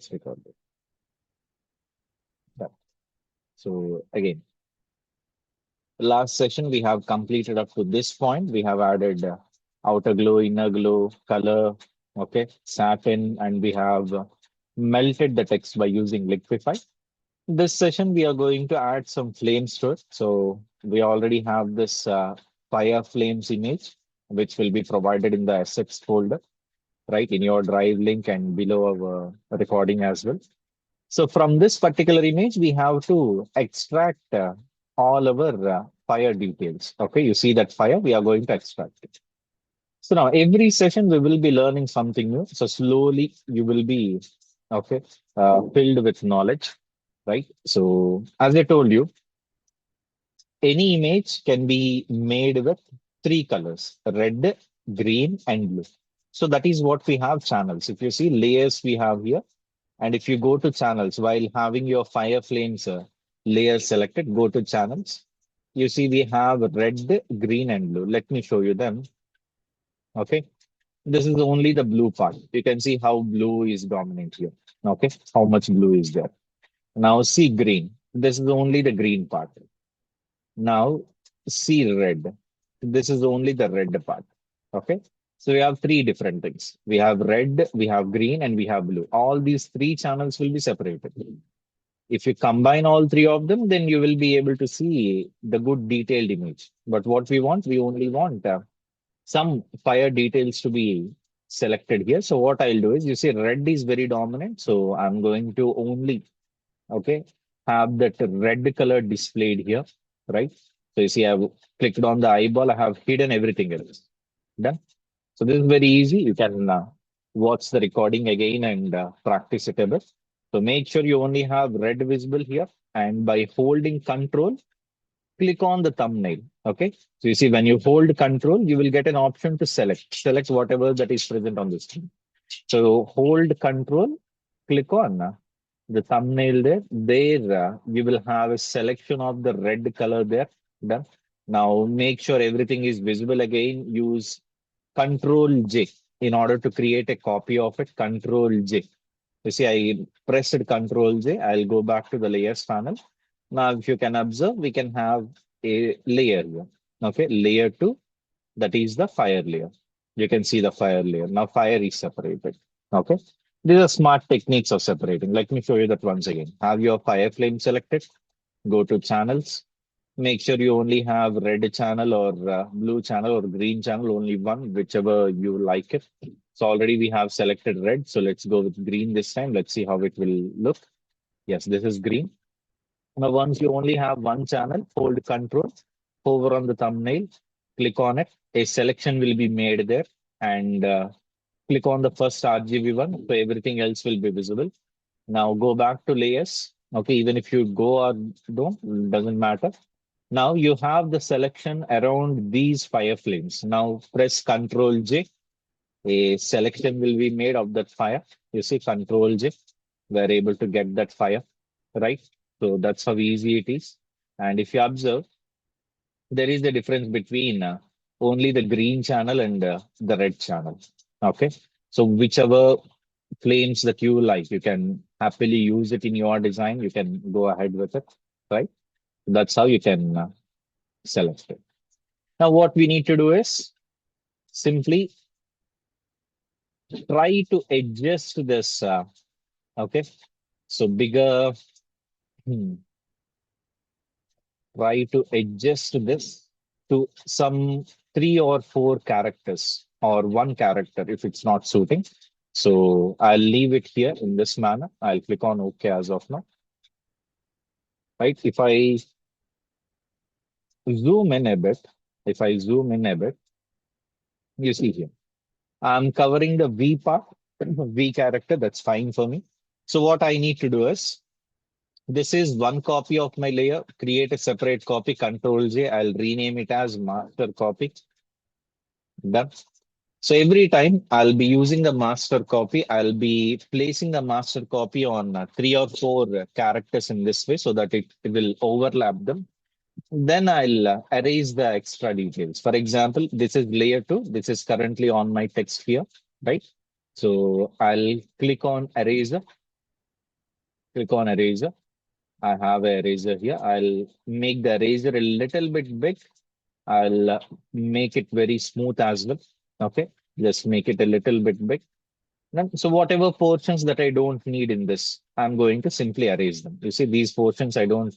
let's record it. Yeah. So again, last session we have completed up to this point. We have added outer glow, inner glow, color, okay, satin, and we have melted the text by using Liquify. This session we are going to add some flames to it. So we already have this fire flames image, which will be provided in the assets folder, right, in your drive link and below our recording as well. So from this particular image, we have to extract all our fire details. Okay, you see that fire, we are going to extract it. So now every session we will be learning something new. So slowly you will be okay filled with knowledge, right? So as I told you, any image can be made with three colors: red, green, and blue. So that is what we have channels. If you see layers we have here, and if you go to channels while having your fire flames layer selected, go to channels. You see we have red, green, and blue. Let me show you them. Okay. This is only the blue part. You can see how blue is dominant here. Okay. How much blue is there. Now see green. This is only the green part. Now see red. This is only the red part. Okay. So we have three different things. We have red, we have green, and we have blue. All these three channels will be separated. If you combine all three of them, then you will be able to see the good detailed image. But what we only want some fire details to be selected here. So what I'll do is, you see red is very dominant. So I'm going to only, okay, have that red color displayed here, right? So you see I've clicked on the eyeball, I have hidden everything else. Done. So this is very easy. You can watch the recording again and practice it a bit. So make sure you only have red visible here. And by holding control, click on the thumbnail. Okay. So you see when you hold control, you will get an option to select whatever that is present on the screen. So hold control, click on the thumbnail there. There you will have a selection of the red color there. Done. Now make sure everything is visible again. Use Control J in order to create a copy of it. Control J. You see, I pressed Control J. I'll go back to the layers panel. Now, if you can observe, we can have a layer here. Okay, layer two, that is the fire layer. You can see the fire layer. Now, fire is separated. Okay, these are smart techniques of separating. Let me show you that once again. Have your fire flame selected. Go to channels. Make sure you only have red channel or blue channel or green channel, only one, whichever you like it. So already we have selected red. So let's go with green this time. Let's see how it will look. Yes, this is green. Now, once you only have one channel, hold control, hover on the thumbnail, click on it. A selection will be made there and click on the first RGB one. So everything else will be visible. Now go back to layers. Okay, even if you go or don't, doesn't matter. Now you have the selection around these fire flames. Now press Control J. A selection will be made of that fire. You see Control J. We're able to get that fire, right? So that's how easy it is. And if you observe, there is the difference between only the green channel and the red channel. Okay. So whichever flames that you like, you can happily use it in your design. You can go ahead with it, right? That's how you can select it. Now, what we need to do is simply try to adjust this. Okay. So bigger, hmm, try to adjust this to some three or four characters or one character if it's not suiting. So I'll leave it here in this manner. I'll click on OK as of now. Right. If I zoom in a bit, you see here, I'm covering the V part, V character. That's fine for me. So what I need to do is, this is one copy of my layer. Create a separate copy. Control J. I'll rename it as master copy. Done. So every time I'll be using the master copy, I'll be placing the master copy on three or four characters in this way so that it will overlap them. Then I'll erase the extra details. For example, this is layer two. This is currently on my text here, right? So I'll click on eraser. Click on eraser. I have a eraser here. I'll make the eraser a little bit big. I'll make it very smooth as well. Okay, just make it a little bit big. So whatever portions that I don't need in this, I'm going to simply erase them. You see, these portions I don't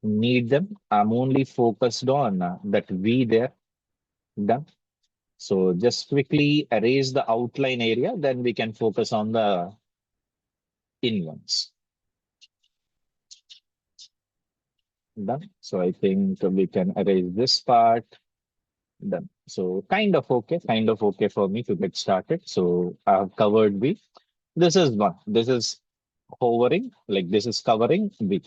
need them. I'm only focused on that V there. Done. So just quickly erase the outline area, then we can focus on the in ones. Done. So I think we can erase this part. Done. So kind of okay for me to get started. So I have covered V. This is one. This is hovering, like this is covering V.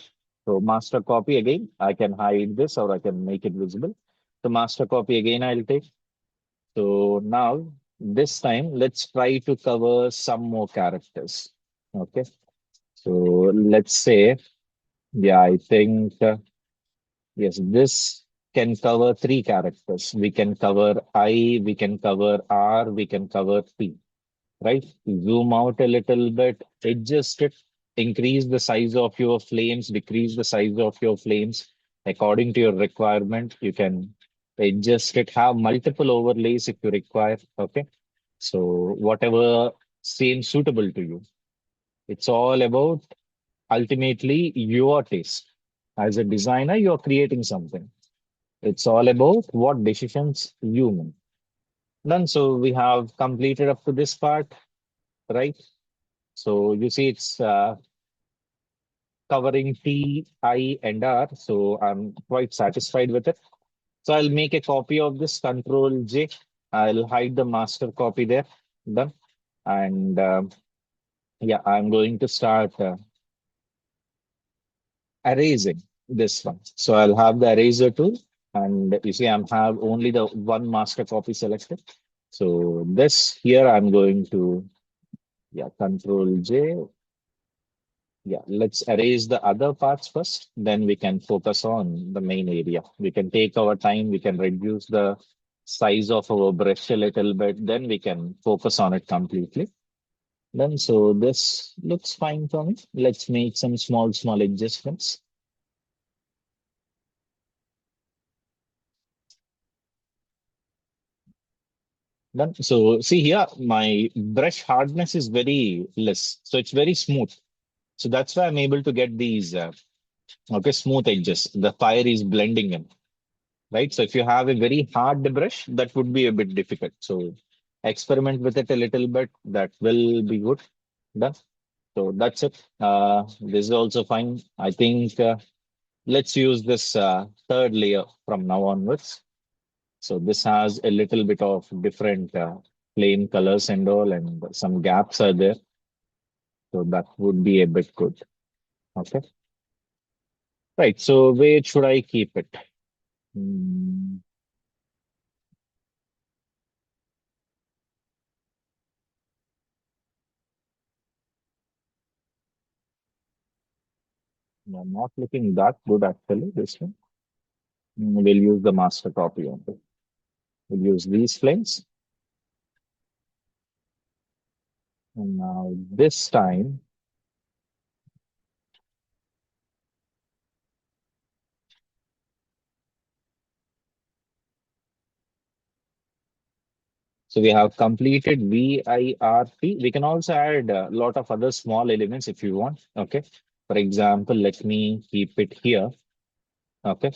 So master copy again, I can hide this or I can make it visible. So master copy again, I'll take. So now this time, let's try to cover some more characters. Okay. So let's say, yeah, I think, yes, this can cover three characters. We can cover I, we can cover R, we can cover P, right? Zoom out a little bit, adjust it, increase the size of your flames, decrease the size of your flames according to your requirement. You can adjust it, have multiple overlays if you require. Okay. So whatever seems suitable to you. It's all about ultimately your taste. As a designer, you're creating something. It's all about what decisions you make. Done. So we have completed up to this part, right? So you see it's covering T, I, and R. So I'm quite satisfied with it. So I'll make a copy of this, Control J. I'll hide the master copy there. Done. And yeah, I'm going to start erasing this one. So I'll have the eraser tool. And you see, I'm have only the one master copy selected. So this here, I'm going to, yeah, Control J. Yeah, let's erase the other parts first, then we can focus on the main area. We can take our time, we can reduce the size of our brush a little bit, then we can focus on it completely. Then, so this looks fine for me. Let's make some small adjustments. Then, so see here, my brush hardness is very less, so it's very smooth. So that's why I'm able to get these okay smooth edges. The fire is blending in. Right? So if you have a very hard brush, that would be a bit difficult. So experiment with it a little bit. That will be good. Done. So that's it. This is also fine. I think let's use this third layer from now onwards. So this has a little bit of different plain colors and all, and some gaps are there. So that would be a bit good. Okay. Right. So where should I keep it? Hmm. Not looking that good actually. This one. We'll use the master copy only. We'll use these flames. And now this time, so we have completed VIRP. We can also add a lot of other small elements if you want. Okay. For example, let me keep it here. Okay.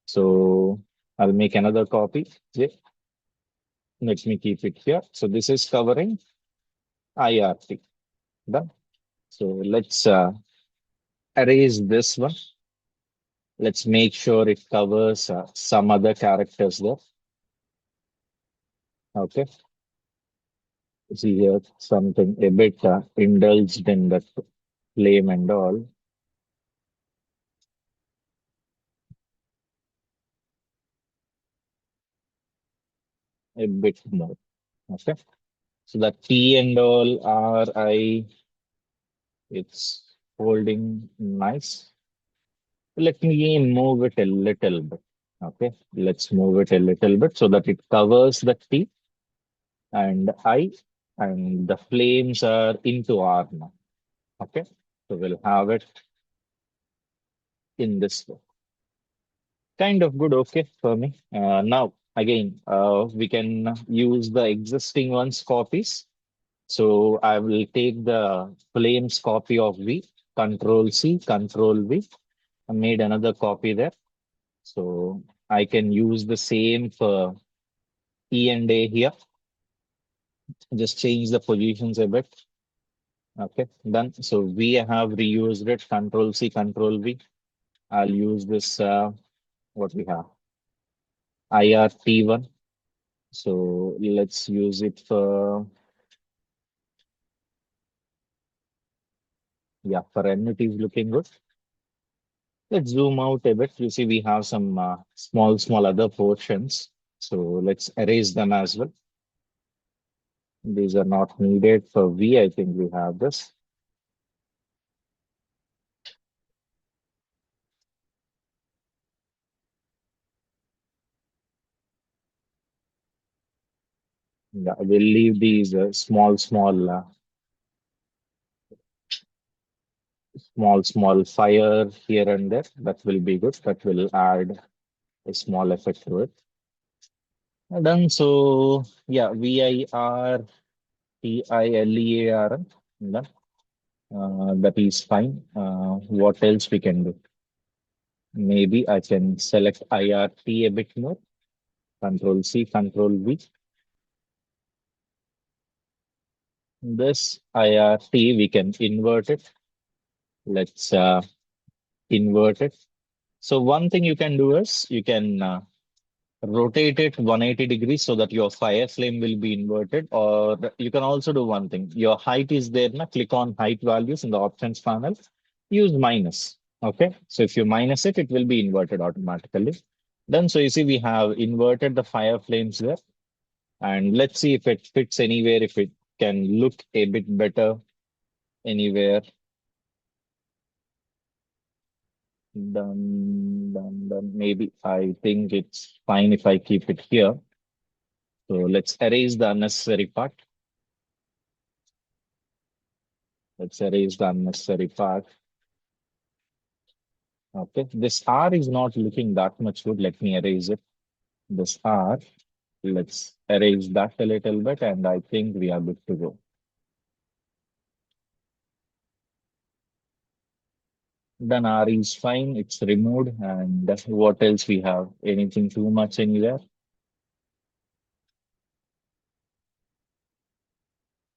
So I'll make another copy. Yeah. Let me keep it here. So this is covering IRT. Done. So let's erase this one. Let's make sure it covers some other characters there. Okay. See here something a bit indulged in that flame and all, a bit more. Okay. So the T and all are it's holding nice. Let me move it a little bit. Okay. Let's move it a little bit so that it covers the T and I and the flames are into R now. Okay. So we'll have it in this way. Kind of good, okay for me. Now, again, we can use the existing ones copies. So I will take the Flames copy of V, Control C, Control V. I made another copy there. So I can use the same for E and A here. Just change the positions a bit. Okay, done. So we have reused it. Control C, Control V. I'll use this, what we have, IRT1. So let's use it for, yeah, for N it is looking good. Let's zoom out a bit. You see, we have some small other portions. So let's erase them as well. These are not needed for V. I think we have this. Yeah, we'll leave these small fire here and there. That will be good. That will add a small effect to it. Done. So yeah, VIRTILEARN. Done. That is fine. What else we can do? Maybe I can select IRT a bit more. Control C, Control V. This IRT, we can invert it. Let's invert it. So one thing you can do is you can rotate it 180 degrees so that your fire flame will be inverted. Or you can also do one thing. Your height is there. Now click on height values in the options panel. Use minus. Okay. So if you minus it, it will be inverted automatically. Then, so you see, we have inverted the fire flames there. And let's see if it fits anywhere, if it can look a bit better anywhere. Done. Maybe I think it's fine if I keep it here. So let's erase the unnecessary part. Let's erase the unnecessary part. Okay, this R is not looking that much good. Let me erase it. This R, let's erase that a little bit, and I think we are good to go. Then R is fine, it's removed. And what else we have? Anything too much anywhere?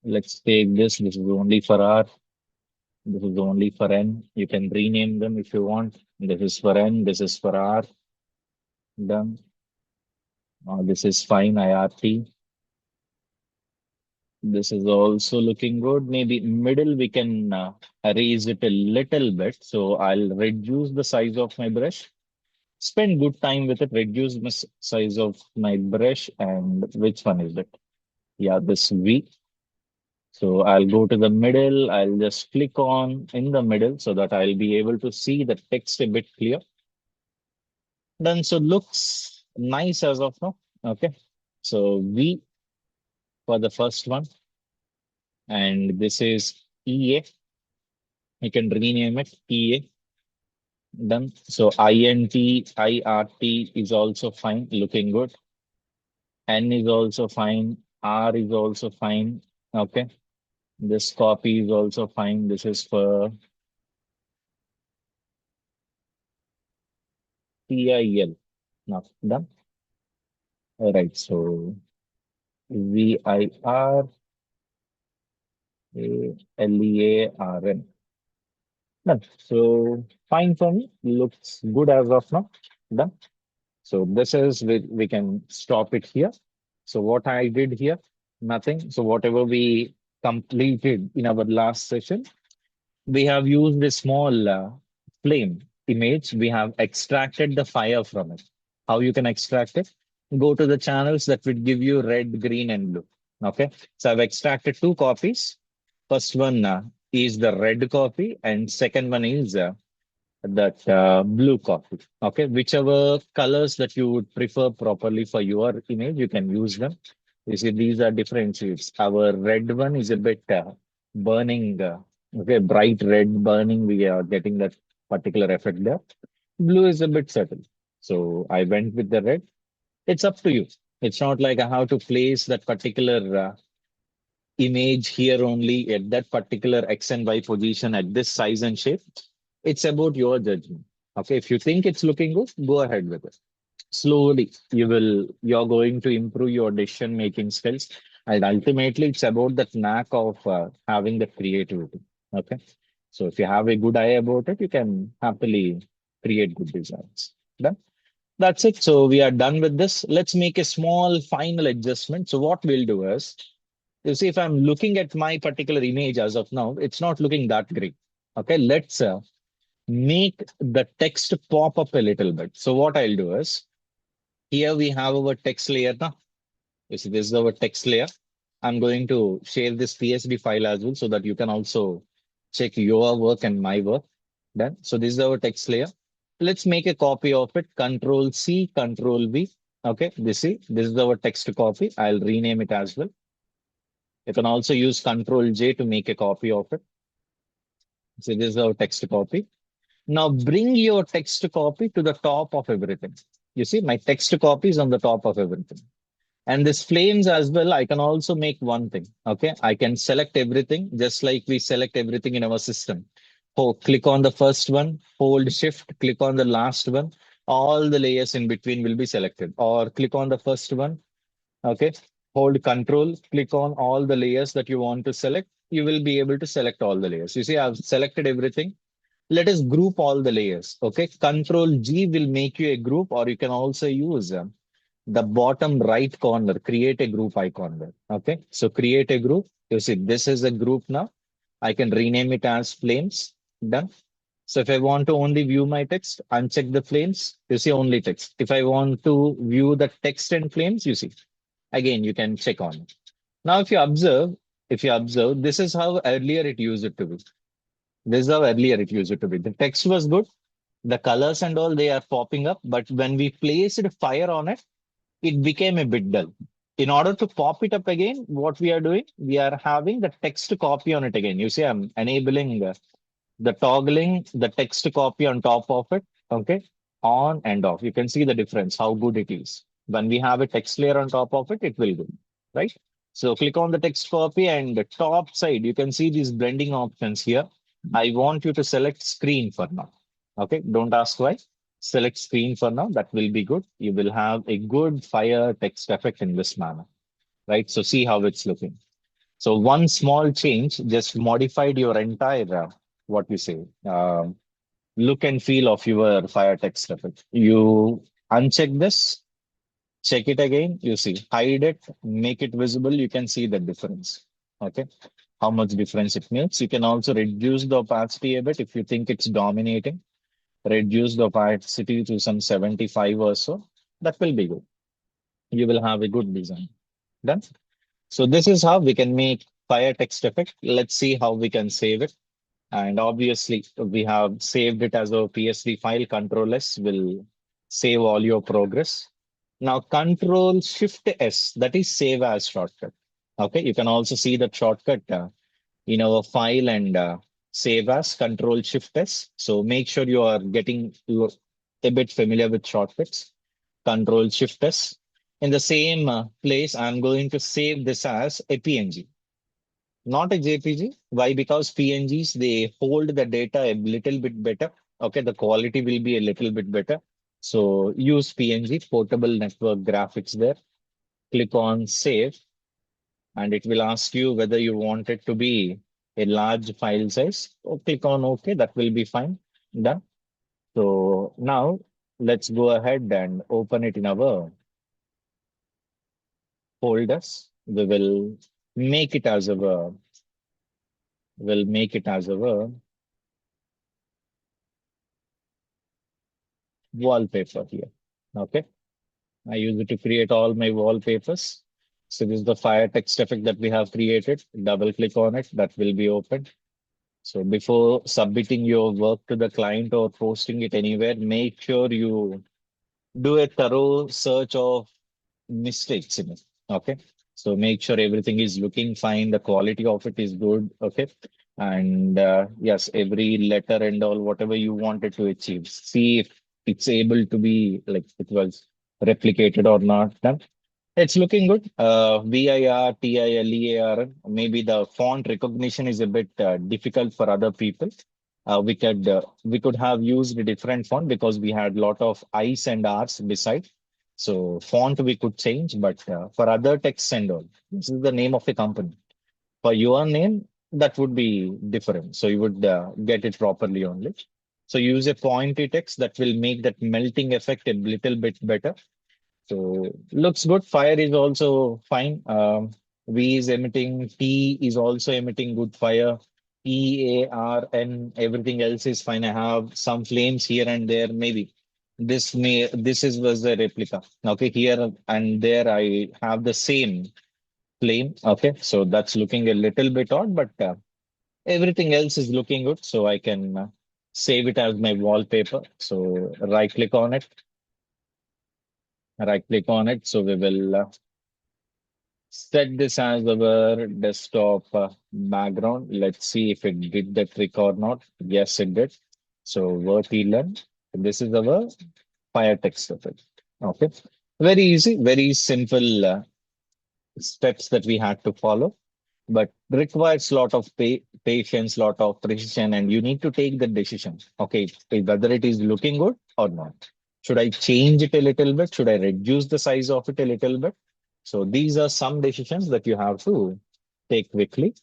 Let's take this. This is only for R. This is only for N. You can rename them if you want. This is for N. This is for R. Done. This is fine. IRT. This is also looking good. Maybe middle we can erase it a little bit. So I'll reduce the size of my brush. Spend good time with it. Reduce the size of my brush. And which one is it? Yeah, this V. So I'll go to the middle. I'll just click on in the middle so that I'll be able to see the text a bit clear. Then so looks nice as of now. Okay. So V for the first one. And this is EA. You can rename it EA. Done. So INT, is also fine, looking good. N is also fine. R is also fine. Okay. This copy is also fine. This is for TIL. Now done. All right. So VIRALEARN. Done. So fine for me. Looks good as of now. Done. So this is we can stop it here. So what I did here, nothing. So whatever we completed in our last session, we have used a small flame image. We have extracted the fire from it. How you can extract it? Go to the channels that would give you red, green, and blue. Okay. So I've extracted two copies. First one is the red copy, and second one is that blue copy. Okay, whichever colors that you would prefer properly for your image, you can use them. You see, these are different shades. Our red one is a bit burning. Okay, bright red burning, we are getting that particular effect there. Blue is a bit subtle. So I went with the red. It's up to you. It's not like I have to place that particular image here only at that particular X and Y position at this size and shape. It's about your judgment. Okay, if you think it's looking good, go ahead with it. Slowly, you're going to improve your decision making skills. And ultimately, it's about that knack of having the creativity. Okay. So if you have a good eye about it, you can happily create good designs. Done. That's it. So we are done with this. Let's make a small final adjustment. So what we'll do is, you see, if I'm looking at my particular image as of now, it's not looking that great. Okay, let's make the text pop up a little bit. So what I'll do is, here we have our text layer now. You see, this is our text layer. I'm going to share this PSD file as well so that you can also check your work and my work. Done. So this is our text layer. Let's make a copy of it. Control C, Control V. Okay, this is our text copy. I'll rename it as well. You can also use Control J to make a copy of it. So this is our text copy. Now bring your text copy to the top of everything. You see, my text copy is on the top of everything. And this flames as well, I can also make one thing. Okay. I can select everything just like we select everything in our system. Oh, click on the first one, hold shift, click on the last one. All the layers in between will be selected. Or click on the first one. Okay. Hold control, click on all the layers that you want to select. You will be able to select all the layers. You see, I've selected everything. Let us group all the layers. Okay. Control G will make you a group, or you can also use the bottom right corner, create a group icon there. Okay. So create a group. You see, this is a group now. I can rename it as flames. Done. So if I want to only view my text, uncheck the flames. You see only text. If I want to view the text and flames, you see, again, you can check on it. Now, if you observe, this is how earlier it used to be. This is how earlier it used to be. The text was good. The colors and all, they are popping up. But when we placed fire on it, it became a bit dull. In order to pop it up again, what we are doing, we are having the text copy on it again. You see, I'm enabling the toggling the text copy on top of it. Okay. On and off. You can see the difference, how good it is. When we have a text layer on top of it, it will go, right? So click on the text copy and the top side, you can see these blending options here. I want you to select screen for now. Okay. Don't ask why. Select screen for now. That will be good. You will have a good fire text effect in this manner, right? So see how it's looking. So one small change just modified your entire, what we say, look and feel of your fire text effect. You uncheck this, check it again. You see, hide it, make it visible. You can see the difference. Okay, how much difference it makes. You can also reduce the opacity a bit if you think it's dominating. Reduce the opacity to some 75 or so. That will be good. You will have a good design. Done. So this is how we can make fire text effect. Let's see how we can save it. And obviously, we have saved it as a PSD file. Control S will save all your progress. Now, Control Shift S, that is save as shortcut. Okay, you can also see that shortcut in our file and save as Control Shift S. So make sure you are getting a bit familiar with shortcuts. Control Shift S. In the same place, I'm going to save this as a PNG, not a JPG. Why? Because PNGs, they hold the data a little bit better. Okay, the quality will be a little bit better. So use PNG, portable network graphics there. Click on save, and it will ask you whether you want it to be a large file size. Or click on OK, that will be fine. Done. So now let's go ahead and open it in our folders. We will make it as our, we'll make it as our wallpaper here. Okay. I use it to create all my wallpapers. So this is the fire text effect that we have created. Double click on it. That will be opened. So before submitting your work to the client or posting it anywhere, make sure you do a thorough search of mistakes in it. Okay. So make sure everything is looking fine. The quality of it is good. Okay. And yes, every letter and all, whatever you wanted to achieve, see if it's able to be like it was replicated or not done. It's looking good. VIRTILEAR. Maybe the font recognition is a bit difficult for other people. We could have used a different font because we had a lot of I's and R's beside. So font we could change, but for other texts and all, this is the name of the company. For your name, that would be different. So you would get it properly only. So use a pointy text that will make that melting effect a little bit better. So looks good. Fire is also fine. V is emitting. T is also emitting good fire. EARN, everything else is fine. I have some flames here and there. Maybe this is was a replica. Okay, here and there I have the same flame. Okay, so that's looking a little bit odd, but everything else is looking good. So I can save it as my wallpaper. So right click on it. So we will set this as our desktop background. Let's see if it did the trick or not. Yes, it did. So Vertilen. This is our fire text of it. Okay. Very easy, very simple steps that we had to follow, but requires lot of patience, lot of precision, and you need to take the decision. Okay, whether it is looking good or not. Should I change it a little bit? Should I reduce the size of it a little bit? So these are some decisions that you have to take quickly.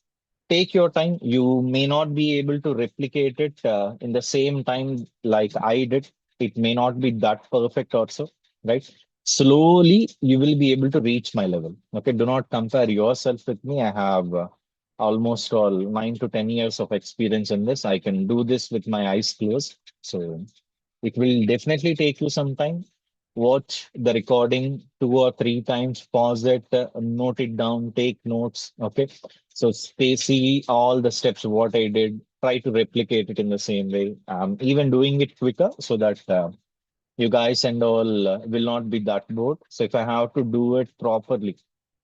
Take your time. You may not be able to replicate it in the same time like I did. It may not be that perfect also, right? Slowly, you will be able to reach my level. Okay, do not compare yourself with me. I have almost all 9 to 10 years of experience in this. I can do this with my eyes closed. So it will definitely take you some time. Watch the recording 2 or 3 times, pause it, note it down, take notes. Okay. So stay, see all the steps, what I did, try to replicate it in the same way. Even doing it quicker so that you guys and all will not be that bored. So if I have to do it properly,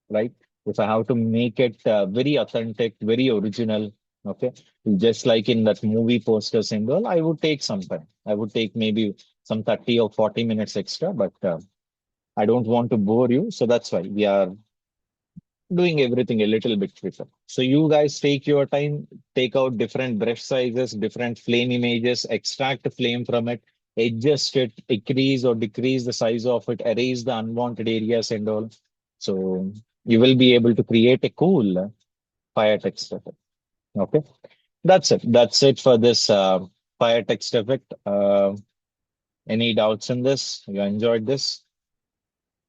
right? If I have to make it very authentic, very original, okay, just like in that movie posters and all, I would take some time. I would take maybe some 30 or 40 minutes extra, but I don't want to bore you. So that's why we are doing everything a little bit quicker. So you guys take your time, take out different brush sizes, different flame images, extract the flame from it, adjust it, increase or decrease the size of it, erase the unwanted areas and all. So you will be able to create a cool fire text effect. Okay, that's it. That's it for this fire text effect. Any doubts in this? You enjoyed this?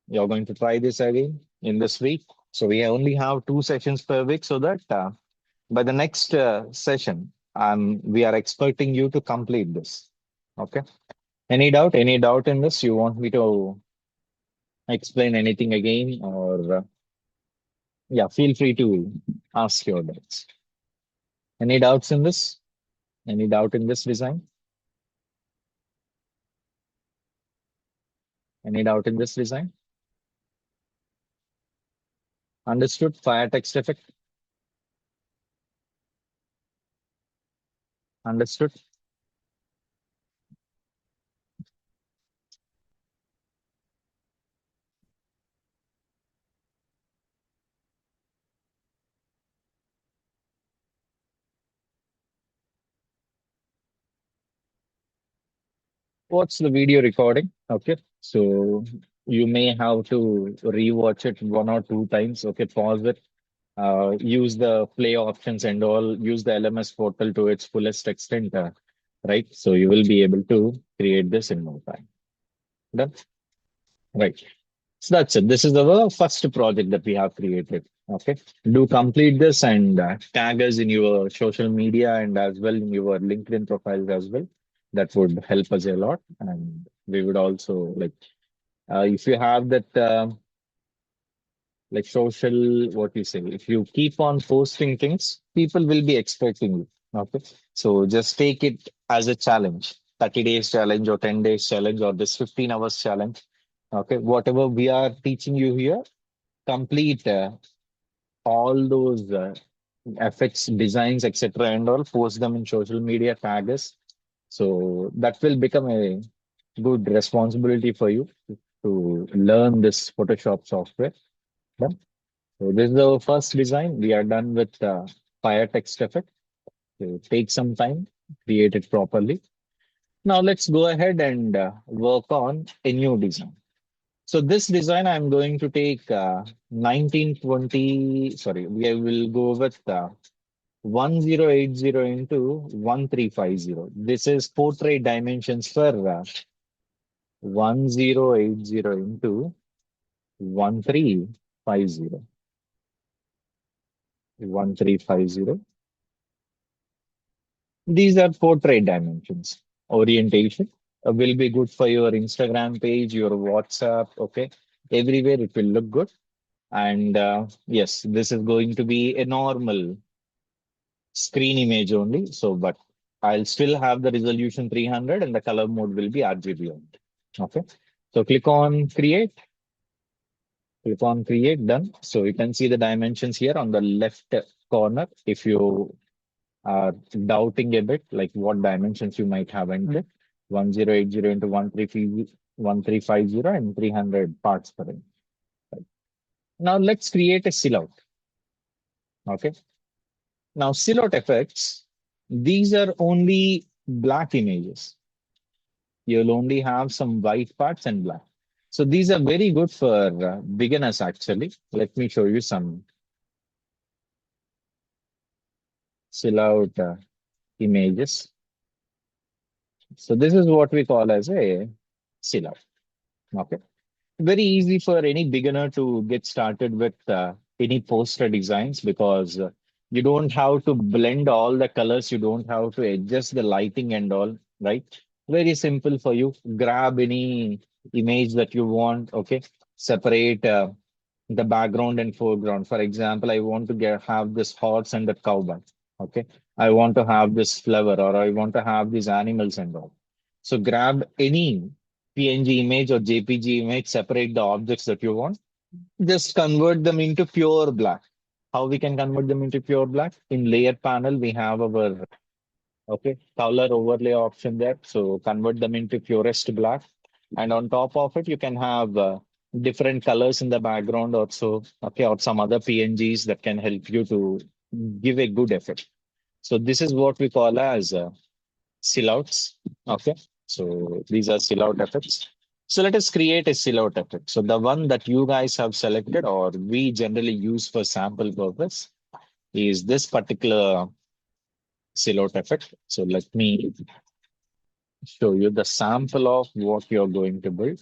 You're going to try this again in this week. So we only have 2 sessions per week, so that by the next session, we are expecting you to complete this. Okay. Any doubt? Any doubt in this? You want me to explain anything again, or yeah, feel free to ask your doubts. Any doubts in this? Any doubt in this design? Any doubt in this design? Understood? Fire text effect? Understood? What's the video recording? Okay. So you may have to rewatch it 1 or 2 times. Okay. Pause it. Use the play options and all. Use the LMS portal to its fullest extent. Right. So you will be able to create this in no time. Done. Right. So that's it. This is the first project that we have created. Okay. Do complete this and tag us in your social media and as well in your LinkedIn profiles as well. That would help us a lot. And we would also like, if you have that, like social, what you say, if you keep on posting things, people will be expecting you. Okay. So just take it as a challenge, 30 days challenge or 10 days challenge or this 15 hours challenge. Okay. Whatever we are teaching you here, complete all those effects, designs, etc., and all, post them in social media, tag us. So that will become a good responsibility for you to learn this Photoshop software. Done. So this is the first design. We are done with fire text effect. So take some time, create it properly. Now let's go ahead and work on a new design. So this design, I'm going to take 1920, sorry, we will go with 1080 into 1350. This is portrait dimensions for 1080 into 1350. 1350. These are portrait dimensions. Orientation will be good for your Instagram page, your WhatsApp, okay? Everywhere it will look good. And yes, this is going to be a normal screen image only. So, but I'll still have the resolution 300 and the color mode will be RGB only. Okay. So click on create, done. So you can see the dimensions here on the left corner. If you are doubting a bit, like what dimensions you might have entered, 1080 into 1350 and 300 parts per inch. Right. Now let's create a silhouette. Okay. Now silhouette effects, these are only black images. You'll only have some white parts and black. So these are very good for beginners actually. Let me show you some silhouette images. So this is what we call as a silhouette. Okay. Very easy for any beginner to get started with any poster designs because you don't have to blend all the colors. You don't have to adjust the lighting and all, right? Very simple for you. Grab any image that you want. Okay. Separate the background and foreground. For example, I want to have this horse and the cowboy. Okay. I want to have this flower or I want to have these animals and all. So grab any PNG image or JPG image, separate the objects that you want, just convert them into pure black. How we can convert them into pure black? In layer panel, we have our color overlay option there. So convert them into purest black. And on top of it, you can have different colors in the background also, or some other PNGs that can help you to give a good effect. So this is what we call as silhouettes. Okay. So these are silhouette effects. So let us create a silhouette effect. So the one that you guys have selected or we generally use for sample purpose is this particular silhouette effect. So let me show you the sample of what you're going to build.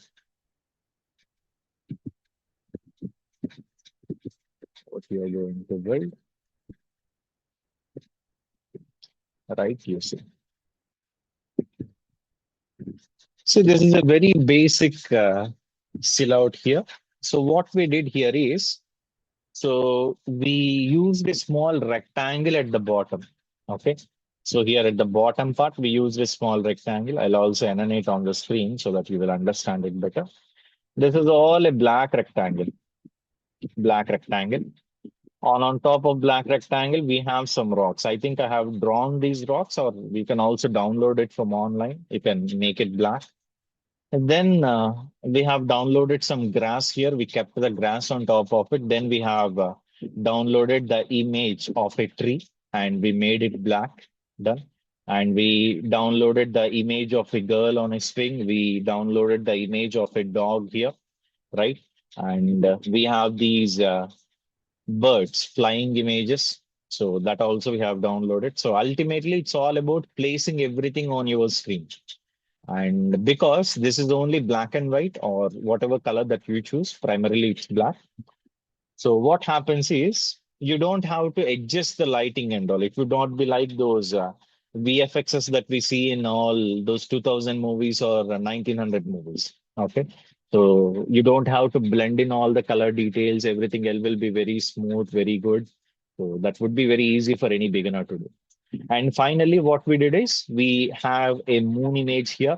What you're going to build. Right, you see. So this is a very basic silhouette here. So what we did here is, so we used a small rectangle at the bottom. Okay. So here at the bottom part, we used a small rectangle. I'll also animate on the screen so that you will understand it better. This is all a black rectangle. Black rectangle. On top of black rectangle, we have some rocks. I think I have drawn these rocks, or we can also download it from online. You can make it black. And then we have downloaded some grass here. We kept the grass on top of it. Then we have downloaded the image of a tree and we made it black. Done. And we downloaded the image of a girl on a swing. We downloaded the image of a dog here, right? And we have these birds, flying images. So that also we have downloaded. So ultimately, it's all about placing everything on your screen. And because this is only black and white or whatever color that you choose, primarily it's black. So what happens is you don't have to adjust the lighting and all. It would not be like those VFXs that we see in all those 2000 movies or 1900 movies. Okay. So you don't have to blend in all the color details. Everything else will be very smooth, very good. So that would be very easy for any beginner to do. And finally, what we did is we have a moon image here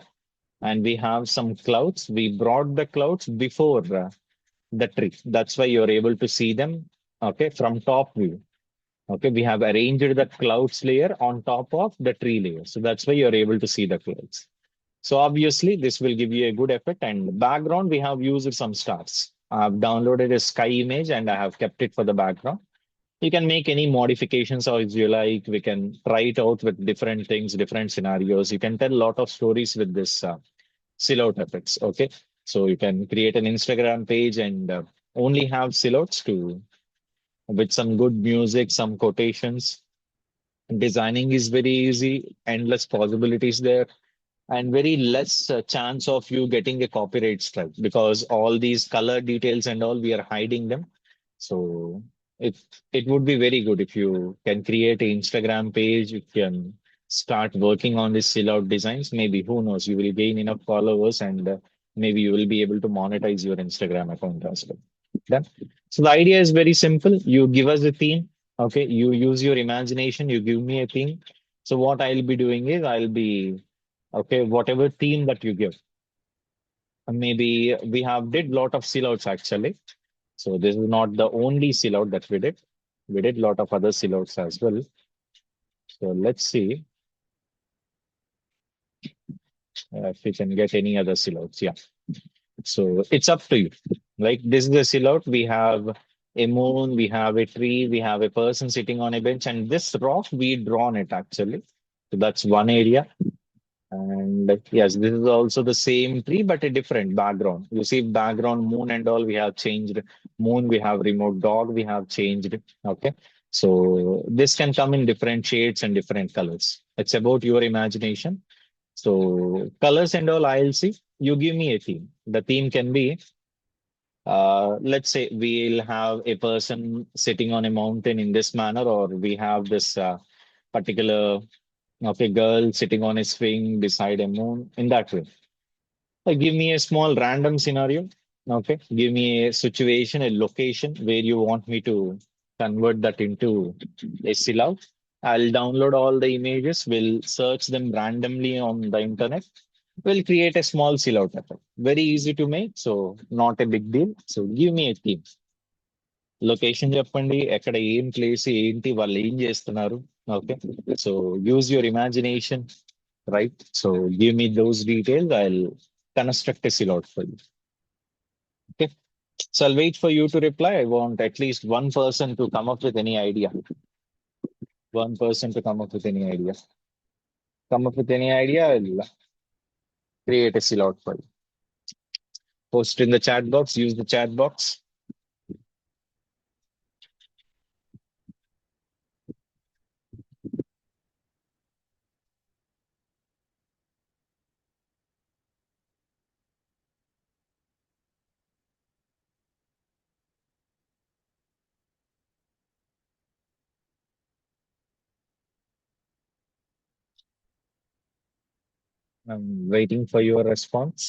and we have some clouds. We brought the clouds before the tree. That's why you're able to see them, okay, from top view. Okay, we have arranged the clouds layer on top of the tree layer. So that's why you're able to see the clouds. So obviously this will give you a good effect. And background, we have used some stars. I've downloaded a sky image and I have kept it for the background. You can make any modifications as you like. We can try it out with different things, different scenarios. You can tell a lot of stories with this silhouette effects. Okay. So you can create an Instagram page and only have silhouettes to with some good music, some quotations. Designing is very easy, endless possibilities there, and very less chance of you getting a copyright strike because all these color details and all we are hiding them. So it it would be very good if you can create an Instagram page, you can start working on these silhouette designs. Maybe who knows, you will gain enough followers and maybe you will be able to monetize your Instagram account as well. Done. So the idea is very simple. You give us a theme. Okay, you use your imagination, you give me a theme. So what I'll be doing is I'll be okay, whatever theme that you give. Maybe we have did lot of silhouettes actually. So this is not the only silhouette that we did. We did lot of other silhouettes as well. So let's see if we can get any other silhouettes. Yeah. So it's up to you. Like this is a silhouette. We have a moon, we have a tree, we have a person sitting on a bench, and this rock we drawn it actually. So that's one area. And yes, this is also the same tree, but a different background. You see, background moon and all, we have changed. Moon, we have removed dog, we have changed. Okay. So this can come in different shades and different colors. It's about your imagination. So colors and all, I'll see. You give me a theme. The theme can be, let's say we'll have a person sitting on a mountain in this manner, or we have this particular of a girl sitting on a swing beside a moon in that way. Give me a small random scenario. Okay. Give me a situation, a location where you want me to convert that into a silhouette. I'll download all the images. We'll search them randomly on the internet. We'll create a small silhouette effect. Very easy to make. So not a big deal. So give me a theme. Location చెప్పండి ఎక్కడ ఏం place ఏంటి వాళ్ళు ఏం చేస్తున్నారు okay so use your imagination right so give me those details I construct a silhouette for you. Okay. So I'll wait for you to reply. I want at least one person to come up with any idea. One person to come up with any idea. Come up with any idea, I'll create a silhouette for you. Post in the chat box, use the chat box. I'm waiting for your response.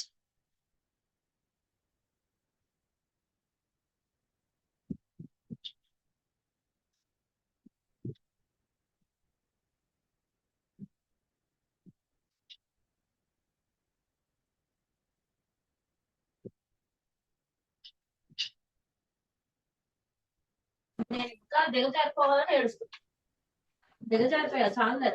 నేను ఇంకా దిగజారిపోవాలని ఏడుస్తున్నా దిగజారిపోయా చాలు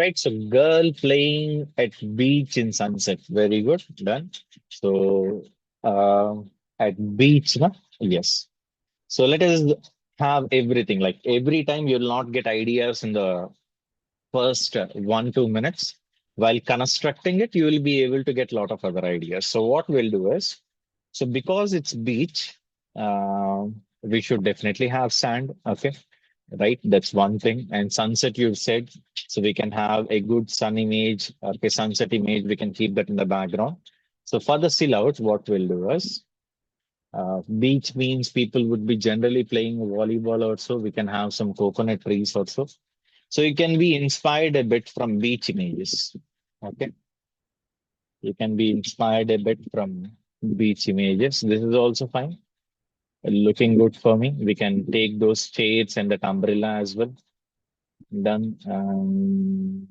Right, so girl playing at beach in sunset. Very good, done. So at beach, na? Yes. So let us have everything. Like every time you'll not get ideas in the first 1 2 minutes. While constructing it, you will be able to get a lot of other ideas. So what we'll do is, so because it's beach, we should definitely have sand. Okay, right? That's one thing. And sunset, you've said, so we can have a good sun image, okay, sunset image. We can keep that in the background. So for the silhouettes, what we'll do is, beach means people would be generally playing volleyball also. We can have some coconut trees also. So you can be inspired a bit from beach images. Okay. You can be inspired a bit from beach images. This is also fine. Looking good for me. We can take those shades and that umbrella as well. Done. And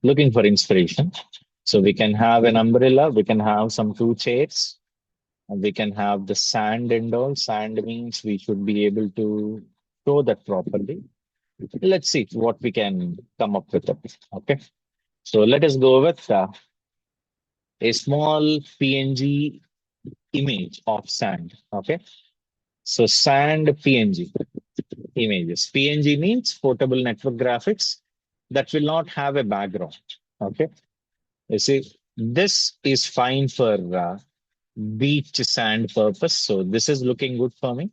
looking for inspiration. So we can have an umbrella, we can have some two chairs, and we can have the sand and all. Sand means we should be able to show that properly. Let's see what we can come up with. Okay. So let us go with a small PNG image of sand. Okay. So sand PNG images. PNG means portable network graphics that will not have a background. Okay. You see, this is fine for beach sand purpose. So this is looking good for me.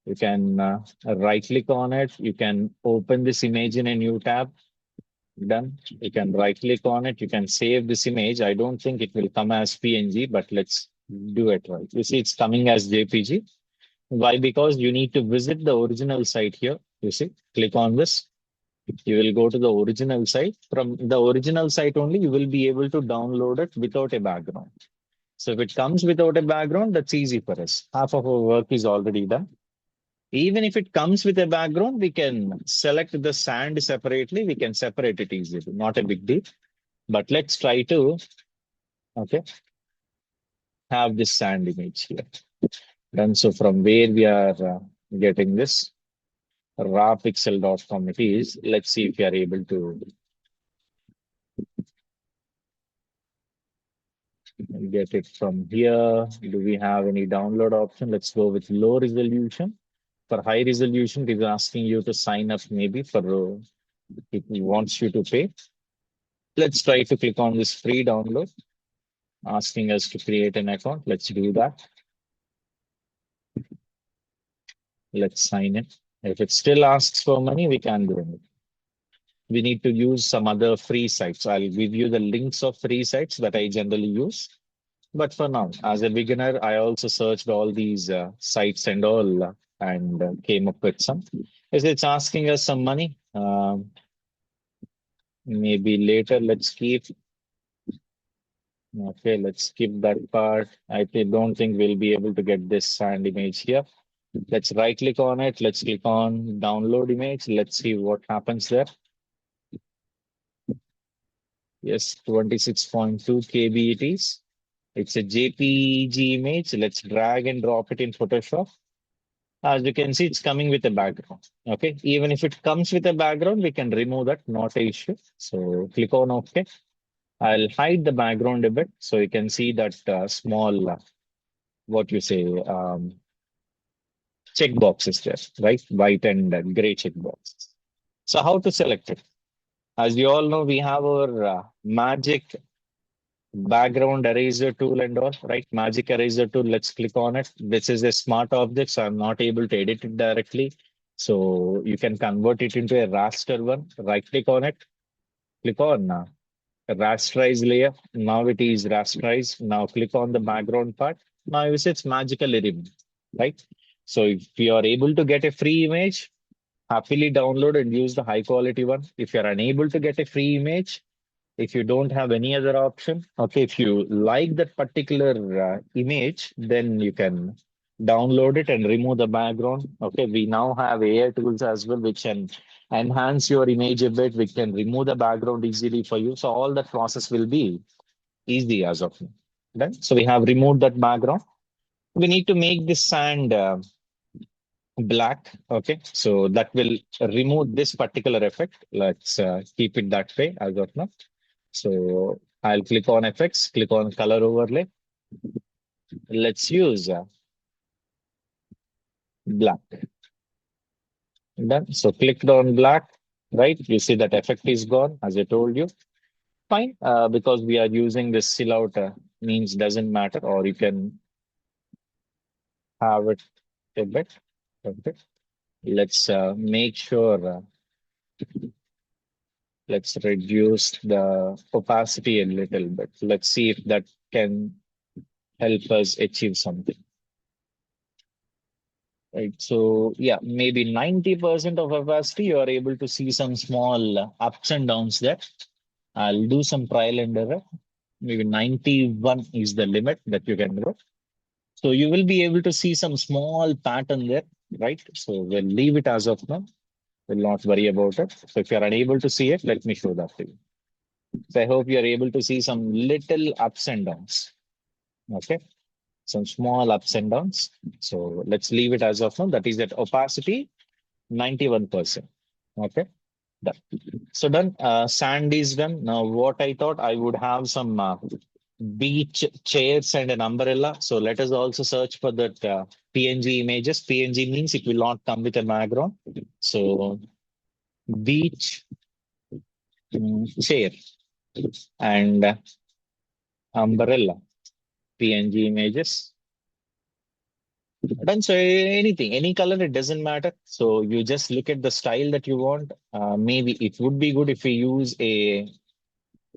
You can right click on it. You can open this image in a new tab. Done. You can right click on it. You can save this image. I don't think it will come as PNG, but let's do it right. You see, it's coming as JPG. Why? Because you need to visit the original site here. You see, click on this. You will go to the original site. From the original site only, you will be able to download it without a background. So if it comes without a background, that's easy for us. Half of our work is already done. Even if it comes with a background, we can select the sand separately. We can separate it easily. Not a big deal. But let's try to, okay, have this sand image here. And so from where we are getting this, rawpixel.com it is. Let's see if we are able to get it from here. Do we have any download option? Let's go with low resolution. For high resolution, it is asking you to sign up maybe for it wants you to pay. Let's try to click on this free download, asking us to create an account. Let's do that. Let's sign in. If it still asks for money, we can do it. We need to use some other free sites. I'll give you the links of free sites that I generally use. But for now, as a beginner, I also searched all these sites and all and came up with some. Is it's asking us some money? Maybe later, let's keep. Okay, let's skip that part. I don't think we'll be able to get this sand image here. Let's right click on it. Let's click on download image. Let's see what happens there. Yes, 26.2 KB it is. It's a JPG image. Let's drag and drop it in Photoshop. As you can see, it's coming with a background. Okay, even if it comes with a background, we can remove that, not a issue. So click on OK. I'll hide the background a bit so you can see that small, what you say, checkbox is there, right? White and gray checkbox. So how to select it? As you all know, we have our magic background eraser tool and all, right? Magic eraser tool. Let's click on it. This is a smart object, so I'm not able to edit it directly. So you can convert it into a raster one. Right click on it. Click on rasterize layer. Now it is rasterized. Now click on the background part. Now you see it's magically removed, right? So if you are able to get a free image, happily download and use the high quality one. If you're unable to get a free image, if you don't have any other option, okay, if you like that particular image, then you can download it and remove the background. Okay, we now have AI tools as well, which can enhance your image a bit. We can remove the background easily for you. So all that process will be easy as of now. Done. So we have removed that background. We need to make this sand black. Okay, so that will remove this particular effect. Let's keep it that way as of now. So I'll click on effects, click on color overlay. Let's use black. Done. So clicked on black, right? You see that effect is gone, as I told you. Fine, because we are using this silhouette means doesn't matter, or you can have it a bit. Okay. Let's make sure, let's reduce the opacity a little bit. Let's see if that can help us achieve something. Right. So yeah, maybe 90% of opacity, you are able to see some small ups and downs there. I'll do some trial and error. Maybe 91 is the limit that you can go. So you will be able to see some small pattern there, right? So we'll leave it as of now. We'll not worry about it. So if you're unable to see it, let me show that to you. So I hope you're able to see some little ups and downs. Okay. Some small ups and downs. So let's leave it as of now. That is that opacity, 91%. Okay. Done. So done. Sand is done. Now, what I thought I would have some beach chairs and an umbrella. So let us also search for that PNG images. PNG means it will not come with a background. So beach chair and umbrella PNG images. Done. So anything, any color, it doesn't matter. So you just look at the style that you want. Maybe it would be good if we use a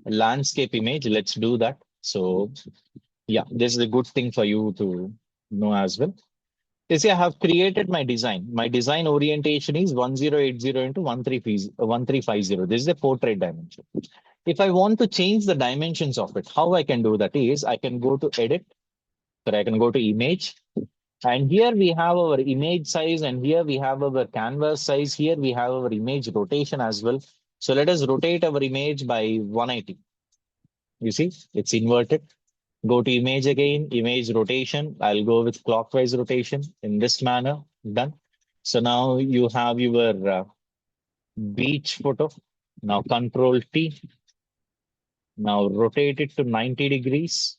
landscape image. Let's do that. So yeah, this is a good thing for you to know as well. You see, I have created my design. My design orientation is 1080 into 1350. This is a portrait dimension. If I want to change the dimensions of it, how I can do that is I can go to edit, or I can go to image. And here we have our image size, and here we have our canvas size. Here we have our image rotation as well. So let us rotate our image by 180. You see, it's inverted. Go to image again, image rotation. I'll go with clockwise rotation in this manner. Done. So now you have your beach photo. Now control T. Now rotate it to 90 degrees.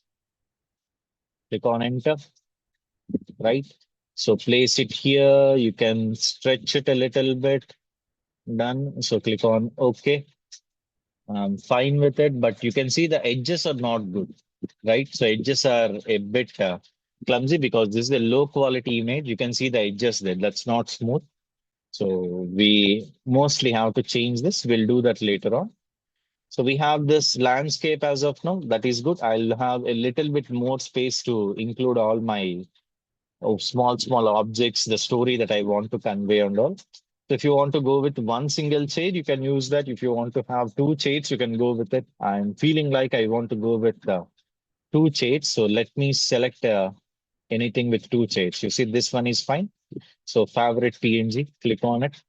Click on enter. Right. So place it here. You can stretch it a little bit. Done. So click on OK. I'm fine with it, but you can see the edges are not good, right? So edges are a bit clumsy because this is a low quality image. You can see the edges there. That's not smooth. So we mostly have to change this. We'll do that later on. So we have this landscape as of now. That is good. I'll have a little bit more space to include all my small objects, the story that I want to convey and all. So if you want to go with one single shade, you can use that. If you want to have two shades, you can go with it. I'm feeling like I want to go with two shades. So let me select anything with two shades. You see, this one is fine. So favorite PNG, click on it.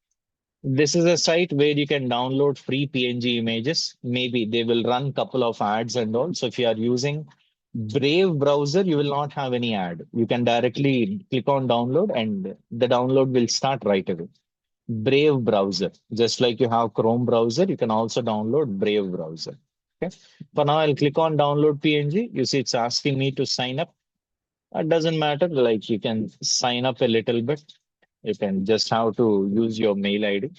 This is a site where you can download free PNG images. Maybe they will run couple of ads and all. So if you are using Brave browser, you will not have any ad. You can directly click on download and the download will start right away. Brave browser, just like you have Chrome browser, you can also download Brave browser. Okay. For now, I'll click on download PNG. You see, it's asking me to sign up. It doesn't matter. Like you can sign up a little bit. You can just have to use your mail ID.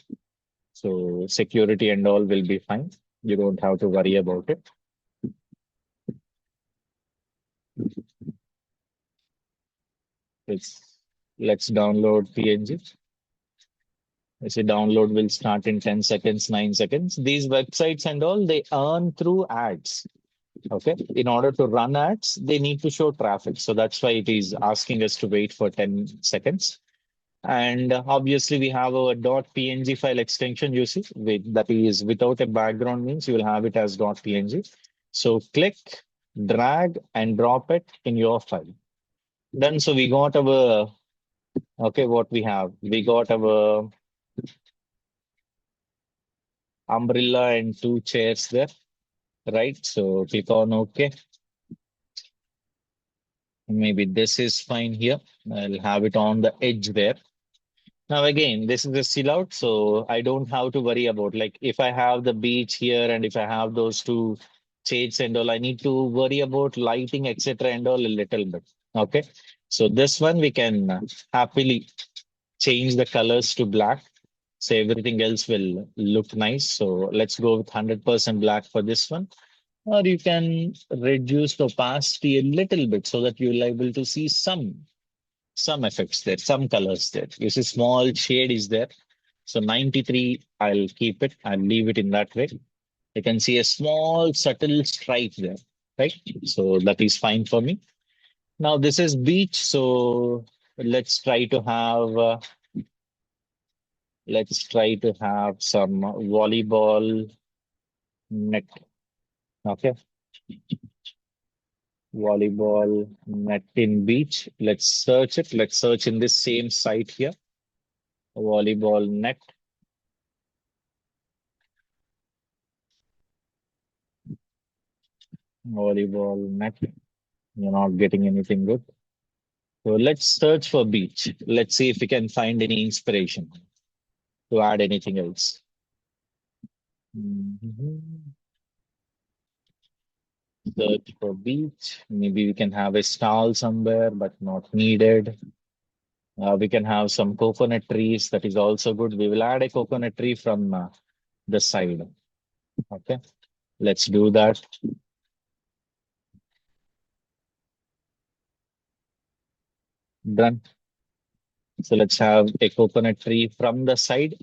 So security and all will be fine. You don't have to worry about it. Let's download PNG. I say download will start in 10 seconds, 9 seconds. These websites and all, they earn through ads. Okay. In order to run ads, they need to show traffic. So that's why it is asking us to wait for 10 seconds. And obviously we have our .png file extension, you see, that is without a background means you will have it as .png. So click, drag and drop it in your file. Then, so we got our, okay, what we have, we got our umbrella and two chairs there, right? So click on OK. Maybe this is fine here. I'll have it on the edge there. Now again, this is a silhouette, so I don't have to worry about like if I have the beach here and if I have those two shades and all, I need to worry about lighting, etc. and all a little bit. Okay. So this one we can happily change the colors to black. So everything else will look nice. So let's go with 100% black for this one. Or you can reduce the opacity a little bit so that you'll able to see some effects there, some colors there. You see small shade is there. So 93, I'll keep it. I'll leave it in that way. You can see a small subtle stripe there, right? So that is fine for me. Now this is beach. So let's try to have some volleyball net. Okay. Volleyball net in beach. Let's search it. Let's search in this same site here. Volleyball net. Volleyball net. You're not getting anything good. So let's search for beach. Let's see if we can find any inspiration to add anything else. Mhm. Search for beach. Maybe we can have a stall somewhere, but not needed. We can have some coconut trees. That is also good. We will add a coconut tree from the side. Okay, let's do that. Done. So let's have a coconut tree from the side.